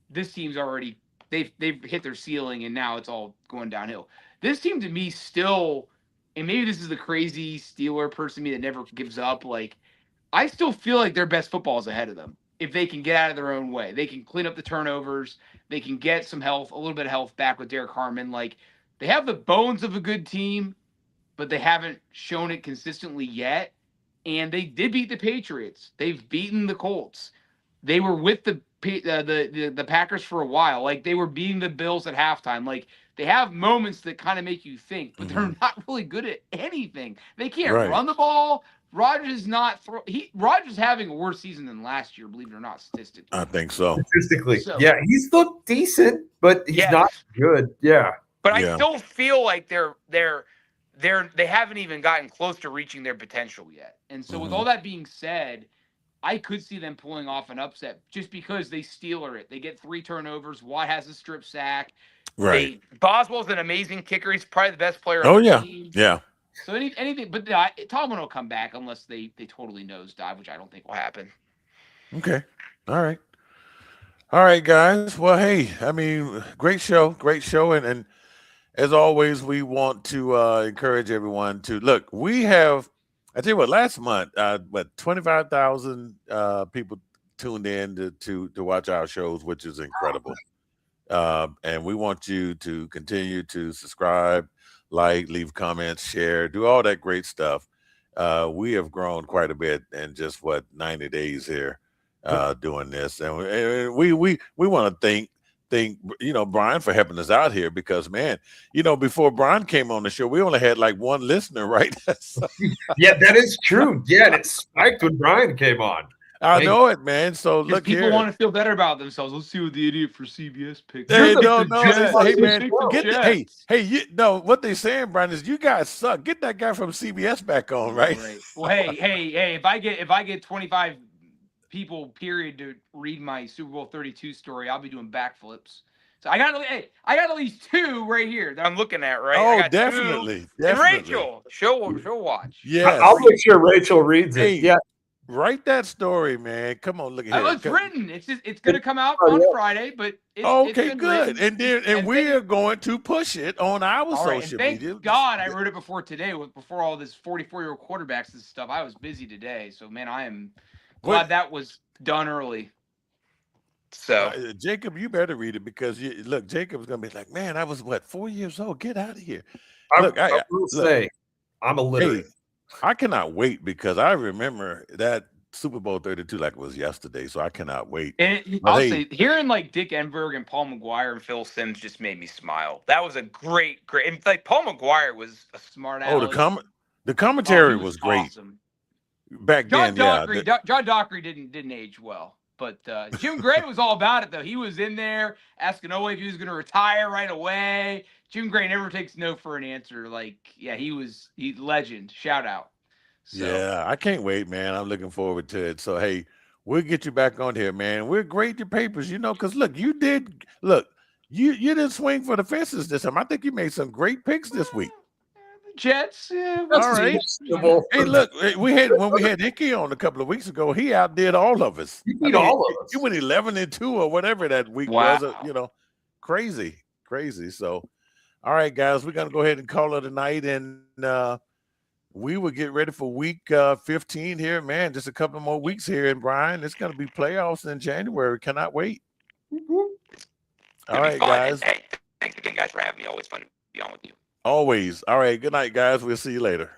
this team's already they've hit their ceiling, and now it's all going downhill. This team to me still, and maybe this is the crazy Steeler person me that never gives up. Like I still feel like their best football is ahead of them. If they can get out of their own way, they can clean up the turnovers. They can get some health, a little bit of health back with Derek Harmon. Like they have the bones of a good team, but they haven't shown it consistently yet. And they did beat the Patriots. They've beaten the Colts. They were with the Packers for a while. Like they were beating the Bills at halftime. Like they have moments that kind of make you think, but they're not really good at anything. They can't run the ball. Rodgers Rodgers having a worse season than last year, believe it or not, statistically.
I think so.
Statistically, yeah, he's looked decent, but he's not good. Yeah,
but I still feel like they haven't even gotten close to reaching their potential yet. And so, with all that being said, I could see them pulling off an upset just because they Steeler it. They get 3 turnovers. Watt has a strip sack.
Right.
Boswell's an amazing kicker. He's probably the best player on the team.
Yeah.
So anything, but Tomlin will come back unless they totally nosedive, which I don't think will happen.
Okay. All right, guys. Well, hey, I mean, great show, and as always, we want to encourage everyone to look. We have, I tell you what, last month, 25,000 people tuned in to watch our shows, which is incredible. And we want you to continue to subscribe, like, leave comments, share, do all that great stuff. We have grown quite a bit in just 90 days here doing this, and we want to thank Brian for helping us out here because man, before Brian came on the show, we only had like 1 listener, right?
Yeah, that is true. Yeah, and it spiked when Brian came on.
I know it, man. So look,
people want to feel better about themselves. Let's see what the idiot for CBS picked.
Hey, man, what they're saying, Brian, is you guys suck. Get that guy from CBS back on, right?
Well, hey, if I get 25 people, period, to read my Super Bowl 32 story, I'll be doing backflips. So I got at least 2 right here that I'm looking at, right?
Oh, definitely.
And Rachel, she'll watch.
Yeah, I'll make sure Rachel reads it. Yeah.
Write that story, man. Come on, look at it.
It's written. It's going to come out on Friday, but it's
good. Written. And we are going to push it on our social media.
Thank God I wrote it before today, before all this 44-year-old quarterbacks and stuff. I was busy today, so man, I am glad that was done early. So
Jacob, you better read it because Jacob's going to be like, man, I was 4 years old. Get out of here.
I will say, I'm illiterate.
Hey, I cannot wait because I remember that Super Bowl 32 like it was yesterday, so I cannot wait.
And I'll say, hearing like Dick Enberg and Paul McGuire and Phil Simms just made me smile. That was a great. And like Paul McGuire was a smart ass.
The commentary was great.
Awesome.
Back then,
John Dockery didn't age well. But Jim Gray was all about it, though. He was in there asking Owe if he was going to retire right away. Jim Gray never takes no for an answer. Like, yeah, he's legend. Shout out. So.
Yeah, I can't wait, man. I'm looking forward to it. So, hey, we'll get you back on here, man. We'll grade your papers, because look, you didn't swing for the fences this time. I think you made some great picks this week.
Jets, yeah.
All right. Hey, look, when we had Icky on a couple of weeks ago, he outdid all of us.
He beat all of us.
He went 11-2 or whatever that week was. Crazy. So, all right, guys, we're gonna go ahead and call it a night, and we will get ready for week 15 here, man. Just a couple more weeks here, and Brian, it's gonna be playoffs in January. Cannot wait. All right, guys.
Hey, thanks again, guys, for having me. Always fun to be on with you.
Always. All right. Good night, guys. We'll see you later.